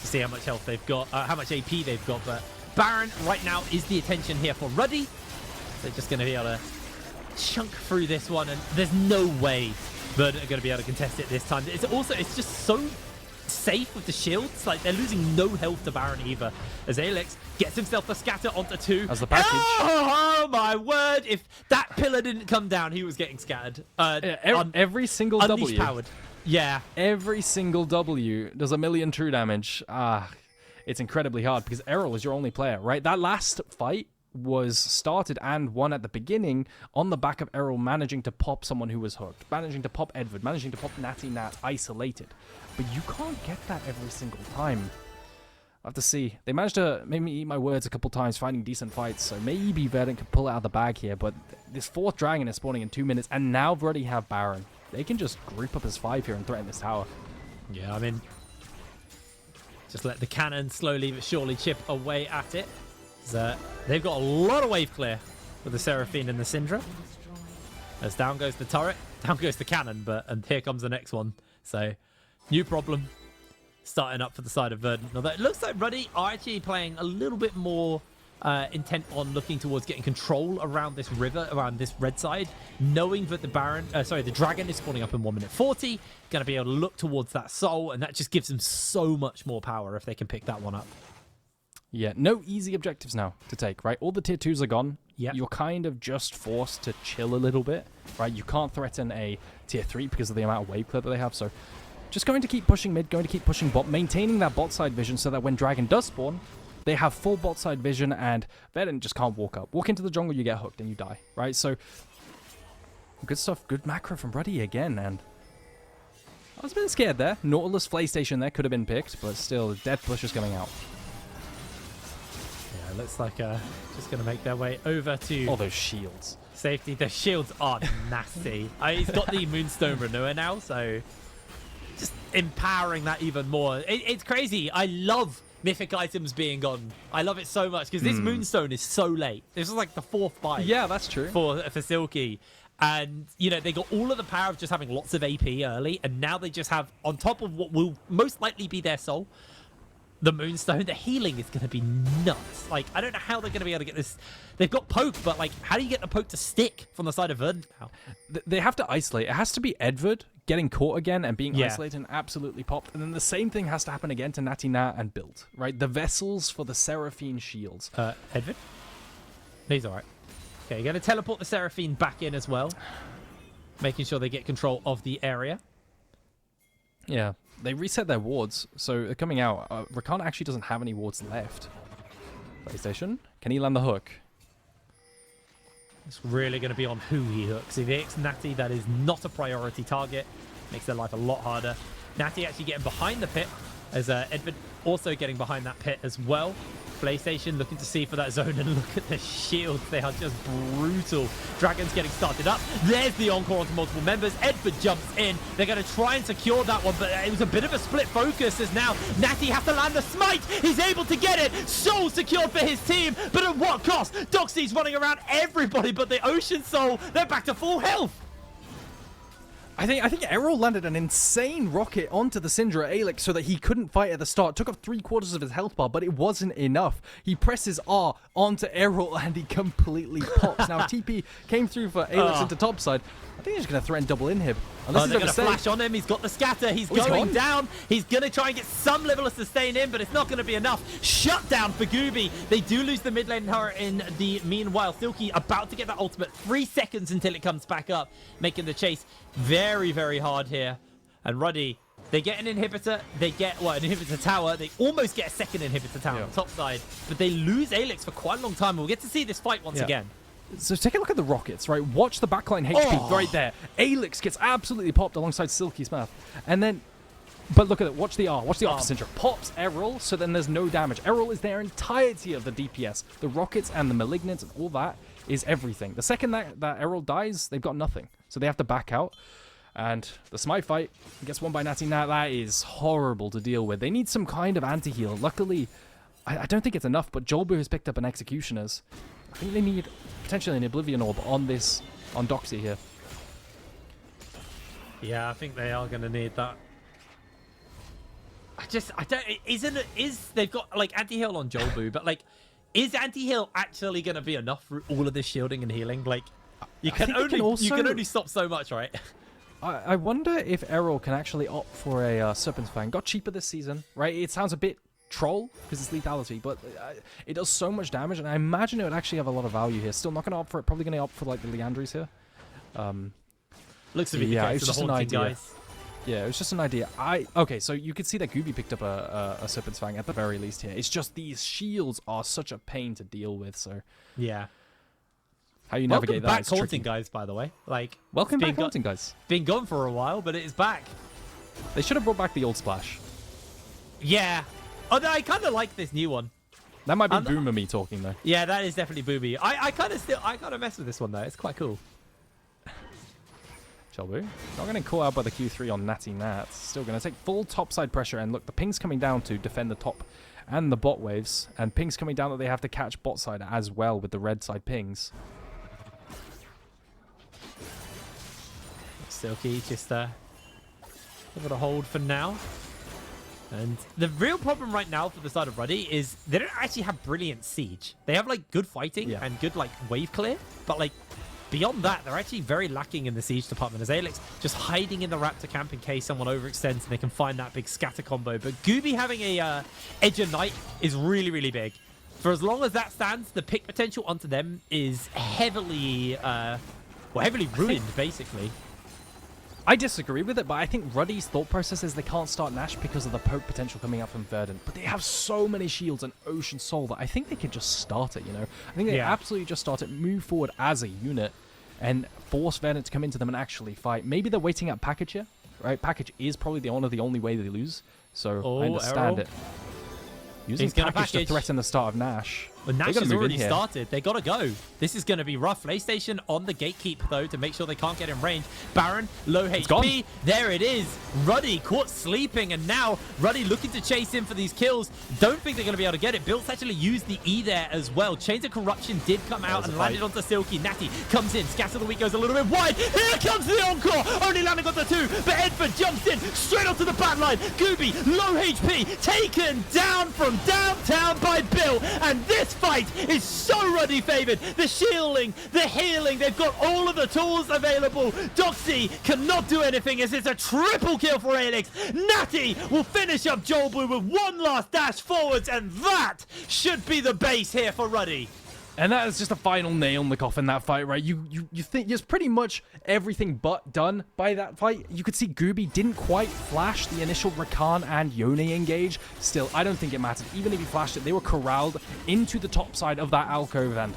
to see how much health they've got, how much AP they've got. But Baron right now is the attention here for Ruddy. They're just going to be able to chunk through this one, and there's no way Verdant are going to be able to contest it this time. It's just so safe with the shields. Like, they're losing no health to Baron either, as Alex gets himself the scatter onto 2 as the package. Oh my word, if that pillar didn't come down, he was getting scattered. Every single W powered. Yeah, every single W does 1,000,000 true damage. It's incredibly hard because Errol is your only player, right? That last fight was started and won at the beginning on the back of Errol managing to pop someone who was hooked, managing to pop Edward, managing to pop Natty Nat isolated. But you can't get that every single time. I'll have to see. They managed to make me eat my words a couple times, finding decent fights, so maybe Verdant could pull it out of the bag here, but this 4th dragon is spawning in 2 minutes, and now they already have Baron. They can just group up as 5 here and threaten this tower. Yeah, I mean, just let the cannon slowly but surely chip away at it. They've got a lot of wave clear with the Seraphine and the Syndra. As down goes the turret, down goes the cannon, and here comes the next one. So, new problem starting up for the side of Verdant. Although it looks like Ruddy are actually playing a little bit more intent on looking towards getting control around this river, around this red side, knowing that the dragon is spawning up in 1 minute 40, going to be able to look towards that soul, and that just gives them so much more power if they can pick that one up. Yeah, no easy objectives now to take, right? All the tier 2s are gone. Yeah. You're kind of just forced to chill a little bit, right? You can't threaten a tier 3 because of the amount of wave clear that they have, so just going to keep pushing mid, going to keep pushing bot, maintaining that bot side vision so that when Dragon does spawn, they have full bot side vision and Verdant just can't walk up. Walk into the jungle, you get hooked and you die, right? So, good stuff, good macro from Ruddy again, and was a bit scared there. Nautilus PlayStation there could have been picked, but still, Dead Push is coming out. Yeah, it looks like just going to make their way over to All those shields. safety. The shields are nasty. He's got the Moonstone Renewal now, so just empowering that even more. It's crazy. I love mythic items being gone. I love it so much because this Moonstone is so late. This is like the 4th buy. Yeah, that's true. For Silky. And, you know, they got all of the power of just having lots of AP early, and now they just have, on top of what will most likely be their soul, the Moonstone. The healing is going to be nuts. Like, I don't know how they're going to be able to get this. They've got poke, but, like, how do you get the poke to stick from the side of Verdant now? They have to isolate. It has to be Edward getting caught again and being isolated and absolutely popped. And then the same thing has to happen again to Natty Nat and Build, right? The vessels for the Seraphine shields. Edward? He's all right. Okay, you're going to teleport the Seraphine back in as well. Making sure they get control of the area. Yeah, they reset their wards, so they're coming out. Rakan actually doesn't have any wards left. PlayStation, can he land the hook? It's really going to be on who he hooks. If he hits Natty, that is not a priority target. Makes their life a lot harder. Natty actually getting behind the pit, as Edward also getting behind that pit as well. PlayStation looking to see for that zone, and look at the shields. They are just brutal. Dragon's getting started up. There's the encore onto multiple members. Edward jumps in. They're going to try and secure that one, but it was a bit of a split focus as now Natty has to land the smite. He's able to get it. Soul secured for his team, but at what cost? Doxy's running around everybody but the Ocean Soul. They're back to full health. I think Errol landed an insane rocket onto the Syndra Alex so that he couldn't fight at the start. Took off 3/4 of his health bar, but it wasn't enough. He presses R onto Errol and he completely pops. Now TP came through for Alex into topside. I think he's going to threaten double inhib. Unless they're going to flash on him. He's got the scatter. He's going down. He's going to try and get some level of sustain in, but it's not going to be enough. Shut down for Gooby. They do lose the mid lane tower in the meanwhile. Silky about to get that ultimate. 3 seconds until it comes back up, making the chase very, very hard here. And Ruddy, they get an inhibitor. They get, an inhibitor tower. They almost get a second inhibitor tower on top side, but they lose Alex for quite a long time. We'll get to see this fight once again. So take a look at the rockets, right? Watch the backline HP right there. Alex gets absolutely popped alongside Silky Smith. And then, but look at it. Watch the R. Watch the off Syndra. Pops Errol, so then there's no damage. Errol is their entirety of the DPS. The rockets and the malignants and all that is everything. The second that Errol dies, they've got nothing. So they have to back out. And the Smite fight gets won by Natty Nat. That is horrible to deal with. They need some kind of anti-heal. Luckily, I don't think it's enough, but Jolbu has picked up an Executioner's. I think they need potentially an Oblivion Orb on Doxy here. Yeah, I think they are going to need that. They've got like anti-heal on Jolbu, but like, is anti-heal actually going to be enough for all of this shielding and healing? Like, you can only stop so much, right? I wonder if Errol can actually opt for a Serpent's Fang. Got cheaper this season, right? It sounds a bit troll because it's lethality, but it does so much damage, and I imagine it would actually have a lot of value here. Still not going to opt for it. Probably going to opt for like the Leandries here. Looks to be the case. It's just an idea. Guys. Yeah, it was just an idea. Okay, so you could see that Gooby picked up a Serpent's Fang at the very least here. It's just these shields are such a pain to deal with. So yeah, how you navigate that? Welcome back, Haunting Guys. By the way, like welcome back, Haunting Guys. Been gone for a while, but it is back. They should have brought back the old Splash. Yeah. Oh, no, I kind of like this new one. That might be Boomer me talking though. Yeah, that is definitely Boomy. I kind of mess with this one though. It's quite cool. Chelbu not going to call out by the Q3 on Natty Nat. Still going to take full topside pressure, and look, the ping's coming down to defend the top and the bot waves, and ping's coming down that they have to catch bot side as well with the red side pings. Silky just give it a hold for now. And the real problem right now for the side of Ruddy is they don't actually have brilliant siege. They have like good fighting and good like wave clear, but like beyond that, they're actually very lacking in the siege department. As Alex just hiding in the Raptor camp in case someone overextends and they can find that big scatter combo. But Gooby having a Edge of Night is really, really big. For as long as that stands, the pick potential onto them is heavily ruined, basically. I disagree with it, but I think Ruddy's thought process is they can't start Nash because of the poke potential coming up from Verdant. But they have so many shields and Ocean Soul that I think they can just start it, you know? I think they absolutely just start it, move forward as a unit, and force Verdant to come into them and actually fight. Maybe they're waiting at package here, right? Package is probably one of the only way they lose. So Oh, I understand Errol. it. Using He's gonna package to package. threaten the start of Nash. But They Nash gotta has move in already here. started. They gotta go. This is gonna be rough. PlayStation on the gatekeep though to make sure they can't get in range. Baron, low gone. HP. There it is. Ruddy caught sleeping, and now Ruddy looking to chase in for these kills. Don't think they're gonna be able to get it. Built actually used the E there as well. Chains of Corruption did come out and landed onto Silky. Natty comes in. Scatter the Weak goes a little bit wide. Here comes the encore. Only landing on the 2, but Edford jumps in straight onto the back line. Gooby, low HP, taken down from downtown by Bill, and this fight is so Ruddy favored. The shielding, the healing, they've got all of the tools available. Doxy cannot do anything as it's a triple kill for Alex. Natty will finish up Joel Blue with one last dash forwards, and that should be the base here for Ruddy. And that is just a final nail in the coffin, that fight, right? You think there's pretty much everything but done by that fight. You could see Gooby didn't quite flash the initial Rakan and Yone engage. Still, I don't think it mattered. Even if he flashed it, they were corralled into the top side of that alcove, and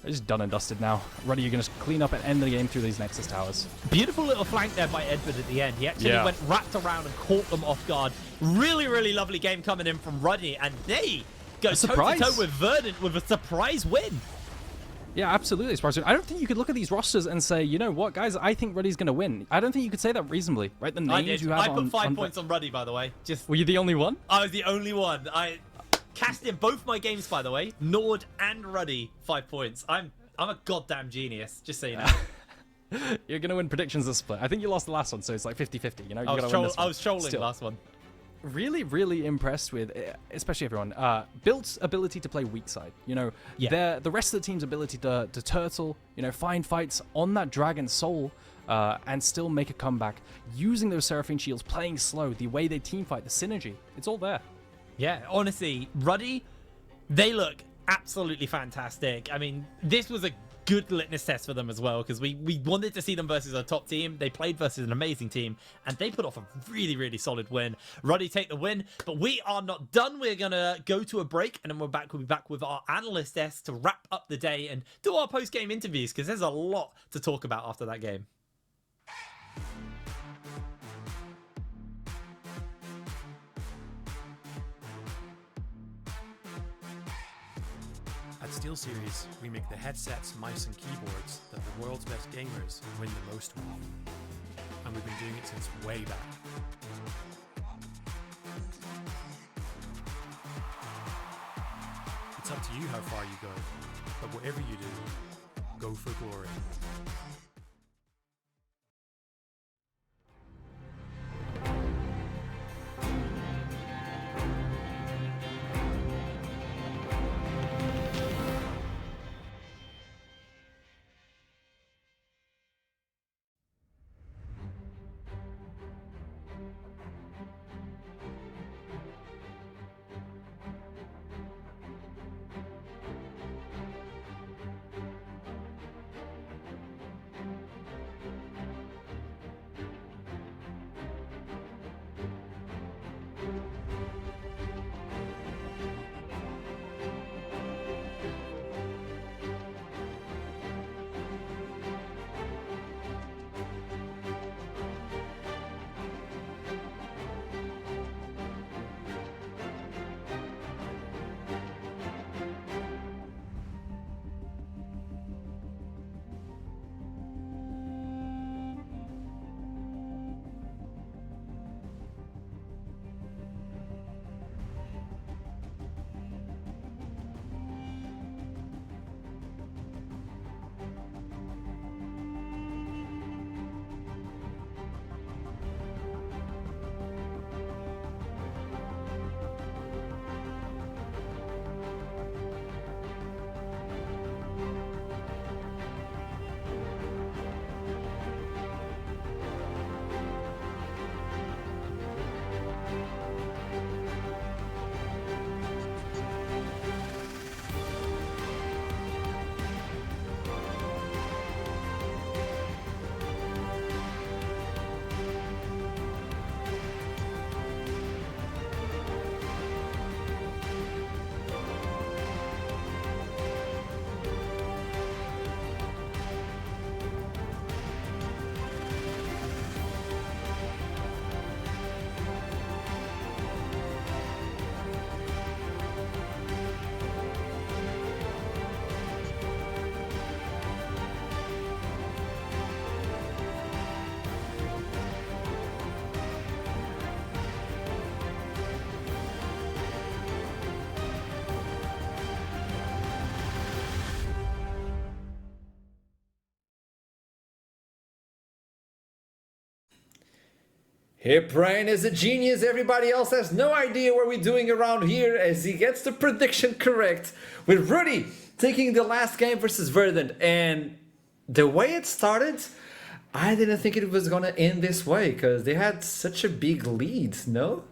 it's just done and dusted now. Ruddy, you're going to clean up and end the game through these Nexus towers. Beautiful little flank there by Edford at the end. He actually went wrapped around and caught them off guard. Really, really lovely game coming in from Ruddy, and they go toe-to-toe with Verdant with a surprise win. Yeah, absolutely. I don't think you could look at these rosters and say, you know what, guys, I think Ruddy's going to win. I don't think you could say that reasonably, right? The names you have I put 5 points on Ruddy, by the way. Were you the only one? I was the only one. I cast in both my games, by the way. Nord and Ruddy, 5 points. I'm a goddamn genius, just so you know. You're going to win predictions this split. I think you lost the last one, so it's like 50-50, you know? I was trolling last one. Really, really impressed with, especially everyone, Built's ability to play weak side. You know, the rest of the team's ability to turtle, you know, find fights on that Dragon Soul and still make a comeback. Using those Seraphine shields, playing slow, the way they team fight, the synergy, it's all there. Yeah, honestly, Ruddy, they look absolutely fantastic. I mean, this was a good litmus test for them as well, because we wanted to see them versus a top team. They played versus an amazing team, and they put off a really, really solid win. Ruddy take the win, but we are not done. We're going to go to a break, and then we'll be back with our analyst desk to wrap up the day and do our post-game interviews, because there's a lot to talk about after that game. At SteelSeries, we make the headsets, mice and keyboards that the world's best gamers win the most with. And we've been doing it since way back. It's up to you how far you go, but whatever you do, go for glory. Hip Brain is a genius. Everybody else has no idea what we're doing around here as he gets the prediction correct with Rudy taking the last game versus Verdant. And the way it started, I didn't think it was going to end this way because they had such a big lead, no?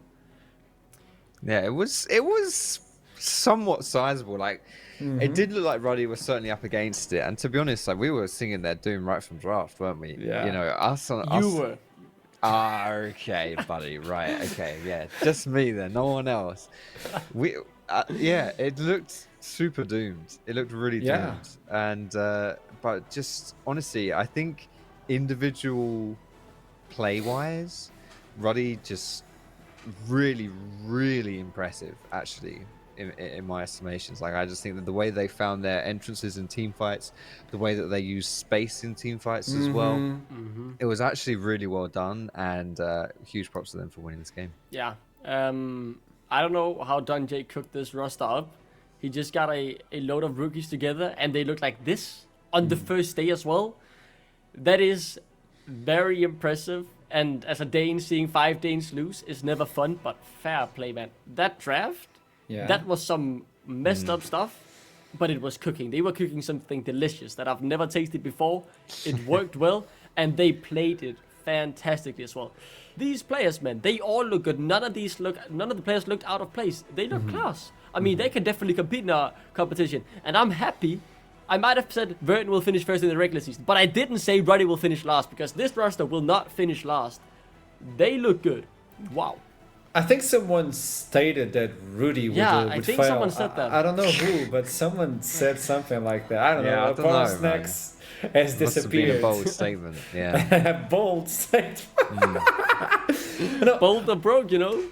Yeah, it was somewhat sizable. Like, it did look like Ruddy was certainly up against it. And to be honest, like we were singing their doom right from draft, weren't we? Yeah. You know, us. You were. Ah, okay, buddy. Right. Okay. Yeah. Just me then. No one else. Yeah. It looked super doomed. It looked really doomed. And but just honestly, I think individual play-wise, Ruddy just really, really impressive. Actually, in my estimations, like I just think that the way they found their entrances in team fights, the way that they use space in team fights as well, it was actually really well done, and huge props to them for winning this game. Yeah. I don't know how Don J cooked this roster up. He just got a load of rookies together, and they look like this on the first day as well. That is very impressive. And as a Dane, seeing 5 Danes lose is never fun, but fair play, man. That draft, that was some messed up stuff, but it was cooking. They were cooking something delicious that I've never tasted before. It worked well, and they played it fantastically as well. These players, man, they all look good. None of the players looked out of place. They look class. I mean, they can definitely compete in our competition, and I'm happy. I might have said Verton will finish first in the regular season, but I didn't say Ruddy will finish last because this roster will not finish last. They look good. Wow. I think someone stated that Rudy would I think fail. Someone said that. I don't know who, but someone said something like that. I don't know. I don't know, Snacks has Must have been a disappeared. bold statement. Yeah. Bold statement. Bold or broke, you know?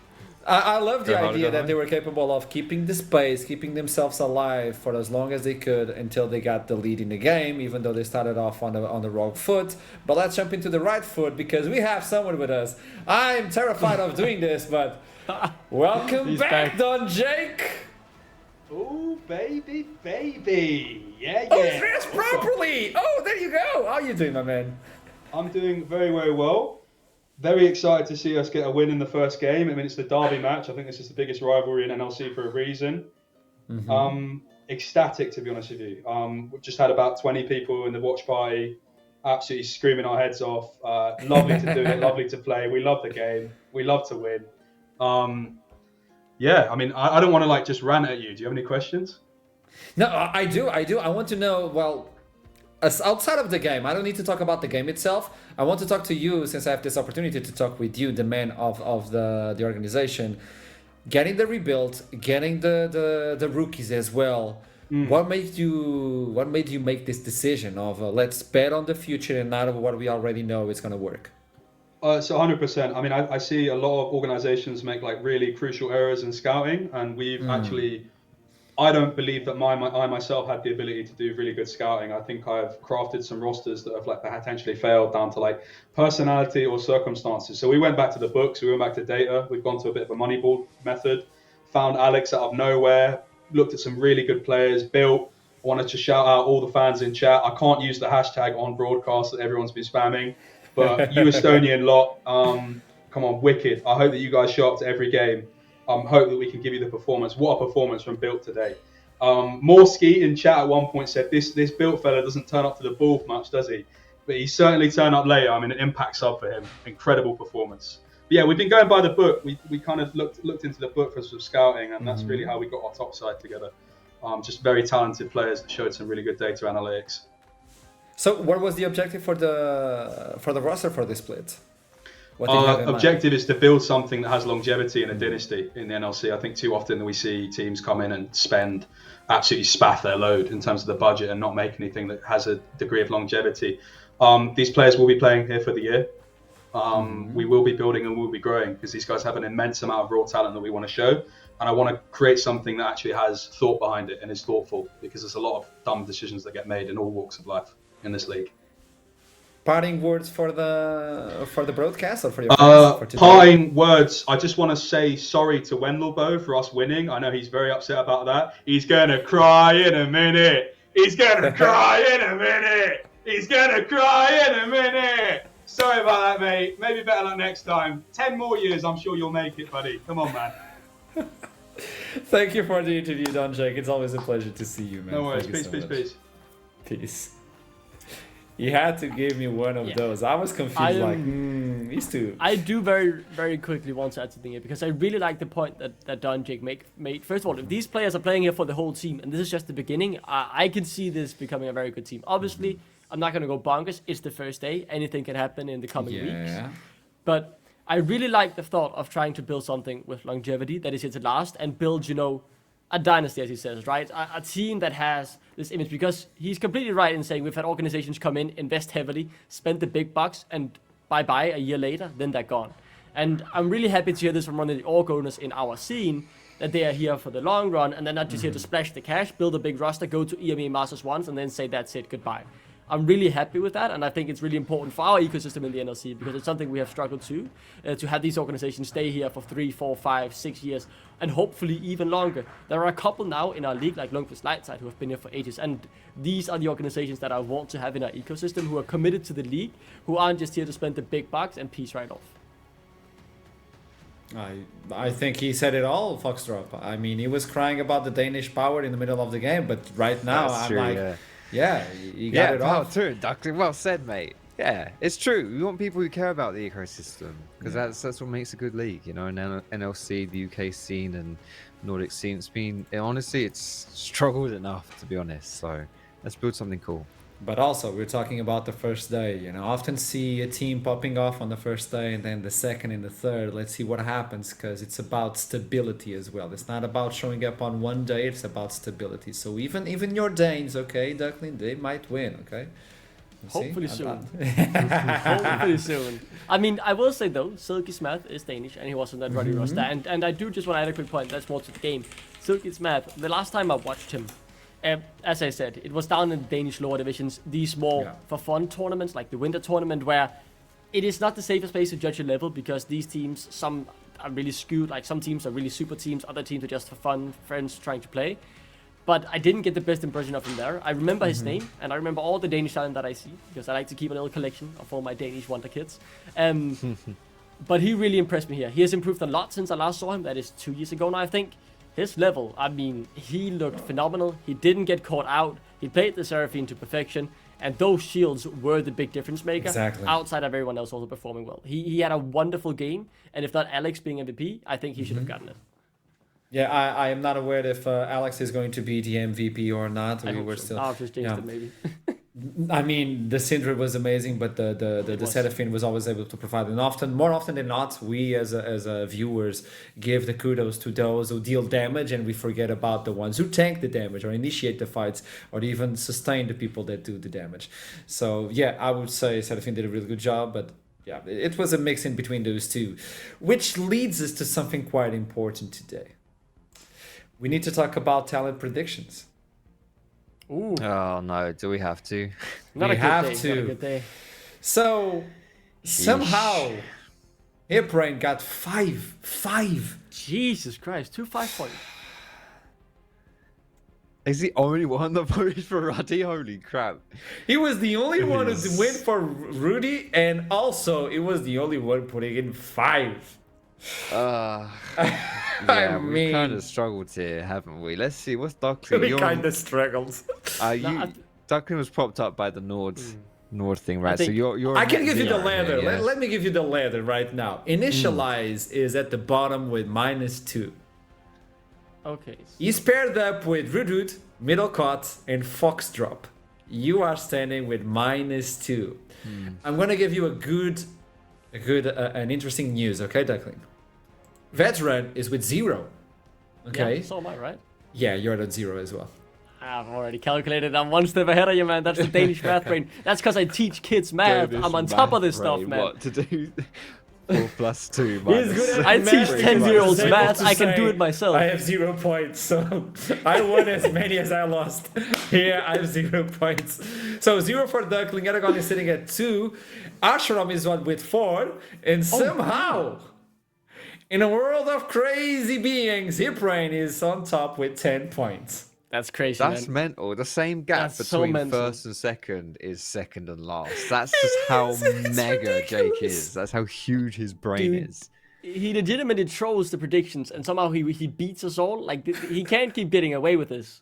I love the They're idea hard that to they were capable of keeping the space, keeping themselves alive for as long as they could until they got the lead in the game, even though they started off on the wrong foot. But let's jump into the right foot because we have someone with us. I'm terrified of doing this, but welcome back, Don Jake. Oh, baby. Yeah. Oh, he's dressed properly. Oh, there you go. How are you doing, my man? I'm doing very, very well. Very excited to see us get a win in the first game. I mean, it's the derby match. I think this is the biggest rivalry in NLC for a reason. Ecstatic, to be honest with you. We've just had about 20 people in the watch party absolutely screaming our heads off. Lovely to do it, lovely to play. We love the game. We love to win. Yeah, I mean, I don't want to just rant at you. Do you have any questions? No, I do. I want to know, well, as outside of the game, I don't need to talk about the game itself. I want to talk to you since I have this opportunity to talk with you, the man of the organization. Getting the rebuild, getting the rookies as well. What made you make this decision of let's bet on the future and not of what we already know is going to work? So 100%. I mean, I see a lot of organizations make really crucial errors in scouting, and we've actually. I don't believe that I myself had the ability to do really good scouting. I think I've crafted some rosters that have potentially failed down to personality or circumstances. So we went back to the books, we went back to data, we've gone to a bit of a Moneyball method, found Alex out of nowhere, looked at some really good players, built. Wanted to shout out all the fans in chat. I can't use the hashtag on broadcast that everyone's been spamming, but you Estonian lot, come on, wicked. I hope that you guys show up to every game. Hope that we can give you the performance. What a performance from Built today. Morski in chat at one point said, this Built fella doesn't turn up to the ball much, does he? But he certainly turned up later. I mean, an impact sub for him. Incredible performance. But yeah, we've been going by the book. We kind of looked into the book for some scouting, and that's really how we got our top side together. Just very talented players that showed some really good data analytics. So what was the objective for the roster for this split? Objective is to build something that has longevity in a dynasty in the NLC. I think too often we see teams come in and absolutely spaff their load in terms of the budget and not make anything that has a degree of longevity. These players will be playing here for the year. We will be building and we'll be growing because these guys have an immense amount of raw talent that we want to show. And I want to create something that actually has thought behind it and is thoughtful, because there's a lot of dumb decisions that get made in all walks of life in this league. Parting words for the broadcast or for your fans for today? Parting words. I just want to say sorry to Wendelbo for us winning. I know he's very upset about that. He's gonna cry in a minute. He's gonna cry in a minute. He's gonna cry in a minute. Sorry about that, mate. Maybe better luck next time. 10 more years, I'm sure you'll make it, buddy. Come on, man. Thank you for the interview, Don Jake. It's always a pleasure to see you, man. No worries. Thank you Peace, so peace, much. peace. Peace. You had to give me one of those. I was confused, these two. I do very, very quickly want to add something here because I really like the point that Don Jake made. First of all, if these players are playing here for the whole team, and this is just the beginning, I can see this becoming a very good team. Obviously, I'm not going to go bonkers. It's the first day. Anything can happen in the coming weeks. But I really like the thought of trying to build something with longevity that is here to last and build, a dynasty, as he says, right? A team that has this image, because he's completely right in saying we've had organizations come in, invest heavily, spend the big bucks, and bye-bye a year later, then they're gone. And I'm really happy to hear this from one of the org owners in our scene, that they are here for the long run, and they're not just here to splash the cash, build a big roster, go to EMEA Masters once, and then say that's it, goodbye. I'm really happy with that, and I think it's really important for our ecosystem in the NLC because it's something we have struggled to have these organizations stay here for 3, 4, 5, 6 years, and hopefully even longer. There are a couple now in our league, like Lungfist Lightside, who have been here for ages, and these are the organizations that I want to have in our ecosystem, who are committed to the league, who aren't just here to spend the big bucks and peace right off. I think he said it all, Foxdrop. I mean, he was crying about the Danish power in the middle of the game, but right now That's I'm true, like... Yeah, you got it all. True, Doctor. Well said, mate. Yeah, it's true. We want people who care about the ecosystem because that's what makes a good league. In NLC, the UK scene, and Nordic scene. It's struggled enough, to be honest. So let's build something cool. But also, we're talking about the first day. Often see a team popping off on the first day and then the second and the third. Let's see what happens because it's about stability as well. It's not about showing up on one day. It's about stability. So even your Danes, okay, Duckling, they might win, okay? Hopefully soon. Hopefully soon. I mean, I will say though, Silky Smith is Danish and he was on that Ruddy roster. And I do just want to add a quick point. That's more to the game. Silky Smith, the last time I watched him, as I said, it was down in the Danish lower divisions, these more for fun tournaments like the winter tournament, where it is not the safest place to judge a level because these teams, some are really skewed, like some teams are really super teams, other teams are just for fun, friends trying to play. But I didn't get the best impression of him there. I remember his name, and I remember all the Danish talent that I see, because I like to keep a little collection of all my Danish wonder kids. But he really impressed me here. He has improved a lot since I last saw him. That is 2 years ago now, I think. His level, I mean, he looked phenomenal. He didn't get caught out. He played the Seraphine to perfection. And those shields were the big difference maker. Exactly. Outside of everyone else also performing well. He had a wonderful game. And if not Alex being MVP, I think he should have gotten it. Yeah, I am not aware if Alex is going to be the MVP or not. I hope so. Still... I'll just change it maybe. I mean, the Syndra was amazing, but the Seraphine was always able to provide. And more often than not, we as viewers give the kudos to those who deal damage, and we forget about the ones who tank the damage or initiate the fights or even sustain the people that do the damage. So yeah, I would say Seraphine did a really good job, but yeah, it was a mix in between those two, which leads us to something quite important today. We need to talk about talent predictions. Ooh. Oh no, do we have to? Not we a good have day, to. Not a good day. So somehow Hipbrain got five. Jesus Christ, 2 5 points. Is the only one that voted for Ruddy? Holy crap. He was the only one who went for Rudy, and also he was the only one putting in 5. Yeah, we kind of struggled here, haven't we? Let's see, what's Duckling? We kind of struggled. Duckling was propped up by the Nord thing, right? So you're. I can give you the ladder. Here, yeah. Let me give you the ladder right now. Initialize is at the bottom with -2. Okay. He's paired up with Rudud, Middlecott, and Foxdrop. You are standing with -2. I'm gonna give you an interesting news, okay, Duckling? Veteran is with 0. Okay. Yeah, so am I, right? Yeah, you're at 0 as well. I've already calculated. I'm one step ahead of you, man. That's the Danish math brain. That's because I teach kids math. I'm on top of this stuff, man. What to do? 4 plus 2 minus. He's good at I teach math. 10-year-olds math. I can do it myself. I have 0 points, so I won as many as I lost. Here, I have 0 points. So 0 for Duckling. Aragon is sitting at 2. Ashram is one with 4. And somehow, in a world of crazy beings, Hipbrain is on top with 10 points. That's crazy, That's man. mental. The same gap That's so between mental. first and second is second and last. That's just how mega Jake is. That's how huge his brain Dude, is. he legitimately trolls the predictions, and somehow he beats us all. Like, he can't keep getting away with this.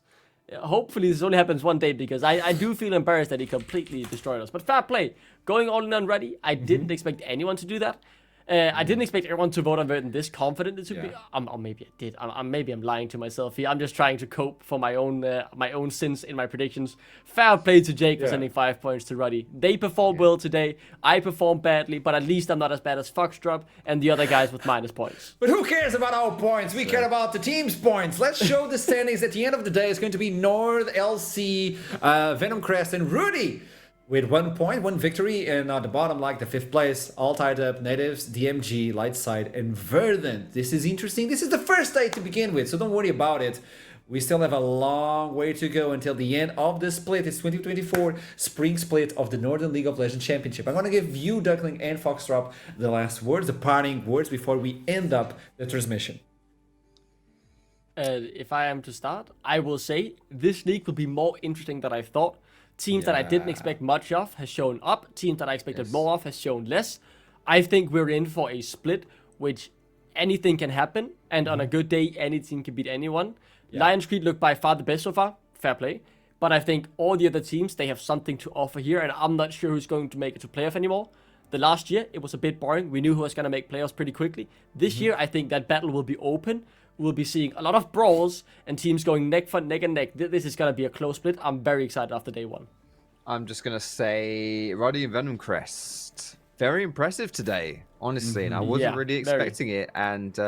Hopefully this only happens one day, because I do feel embarrassed that he completely destroyed us. But fair play. Going all in on Ready, I didn't expect anyone to do that. I didn't expect everyone to vote on Verdun this confident. It should be. Or maybe I did. Maybe I'm lying to myself here. I'm just trying to cope for my own sins in my predictions. Fair play to Jake for sending 5 points to Ruddy. They performed well today. I performed badly, but at least I'm not as bad as Foxdrop and the other guys with minus points. But who cares about our points? We care about the team's points. Let's show the standings. At the end of the day, it's going to be Nord, LC, Venom Crest, and Rudy. With 1 point, 1 victory, and at the bottom, like the 5th place, all tied up, Natives, DMG, Lightside, and Verdant. This is interesting. This is the first day to begin with, so don't worry about it. We still have a long way to go until the end of the split. It's 2024 spring split of the Northern League of Legends Championship. I'm going to give you, Duckling and Foxdrop, the last words, the parting words before we end up the transmission. If I am to start, I will say this league will be more interesting than I thought. Teams that I didn't expect much of has shown up. Teams that I expected more of has shown less. I think we're in for a split, which anything can happen. And on a good day, any team can beat anyone. Lions Creed looked by far the best so far. Fair play. But I think all the other teams, they have something to offer here. And I'm not sure who's going to make it to playoff anymore. The last year, it was a bit boring. We knew who was going to make playoffs pretty quickly. This year, I think that battle will be open. We'll be seeing a lot of brawls and teams going neck and neck. This is going to be a close split. I'm very excited after day one. I'm just going to say Roddy and Venom Crest. Very impressive today, honestly. And I wasn't really expecting it. And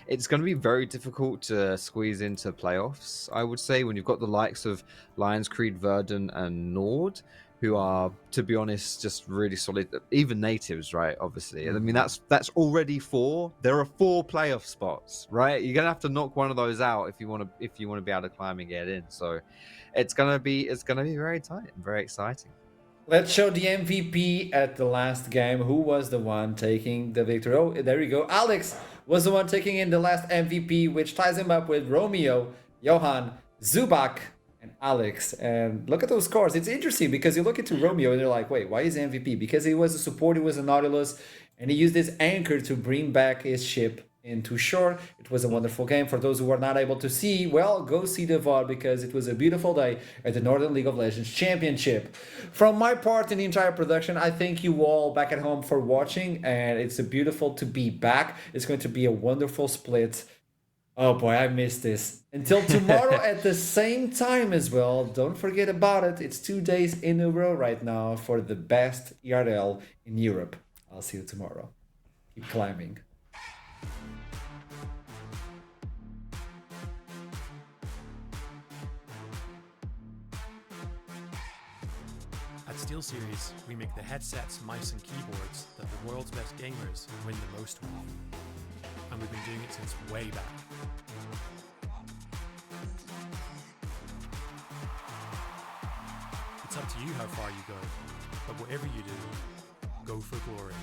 it's going to be very difficult to squeeze into playoffs, I would say, when you've got the likes of Lions Creed, Verdun, and Nord, who are, to be honest, just really solid. Even Natives, right? Obviously, I mean that's already 4. There are 4 playoff spots, right? You're gonna have to knock one of those out if you want to be able to climb and get in. So it's gonna be very tight and very exciting. Let's show the MVP at the last game. Who was the one taking the victory? Oh, there you go. Alex was the one taking in the last MVP, which ties him up with Romeo, Johan, Zubak, and Alex. And look at those scores. It's interesting because you look into Romeo and you're like, wait, why is he MVP? Because he was a support, he was a Nautilus, and he used his anchor to bring back his ship into shore. It was a wonderful game. For those who were not able to see, well, go see the VOD because it was a beautiful day at the Northern League of Legends Championship. From my part in the entire production, I thank you all back at home for watching, and it's beautiful to be back. It's going to be a wonderful split. Oh boy, I missed this. Until tomorrow at the same time as well. Don't forget about it. It's 2 days in a row right now for the best ERL in Europe. I'll see you tomorrow. Keep climbing. At SteelSeries, we make the headsets, mice, and keyboards that the world's best gamers win the most with. And we've been doing it since way back. It's up to you how far you go, but whatever you do, go for glory.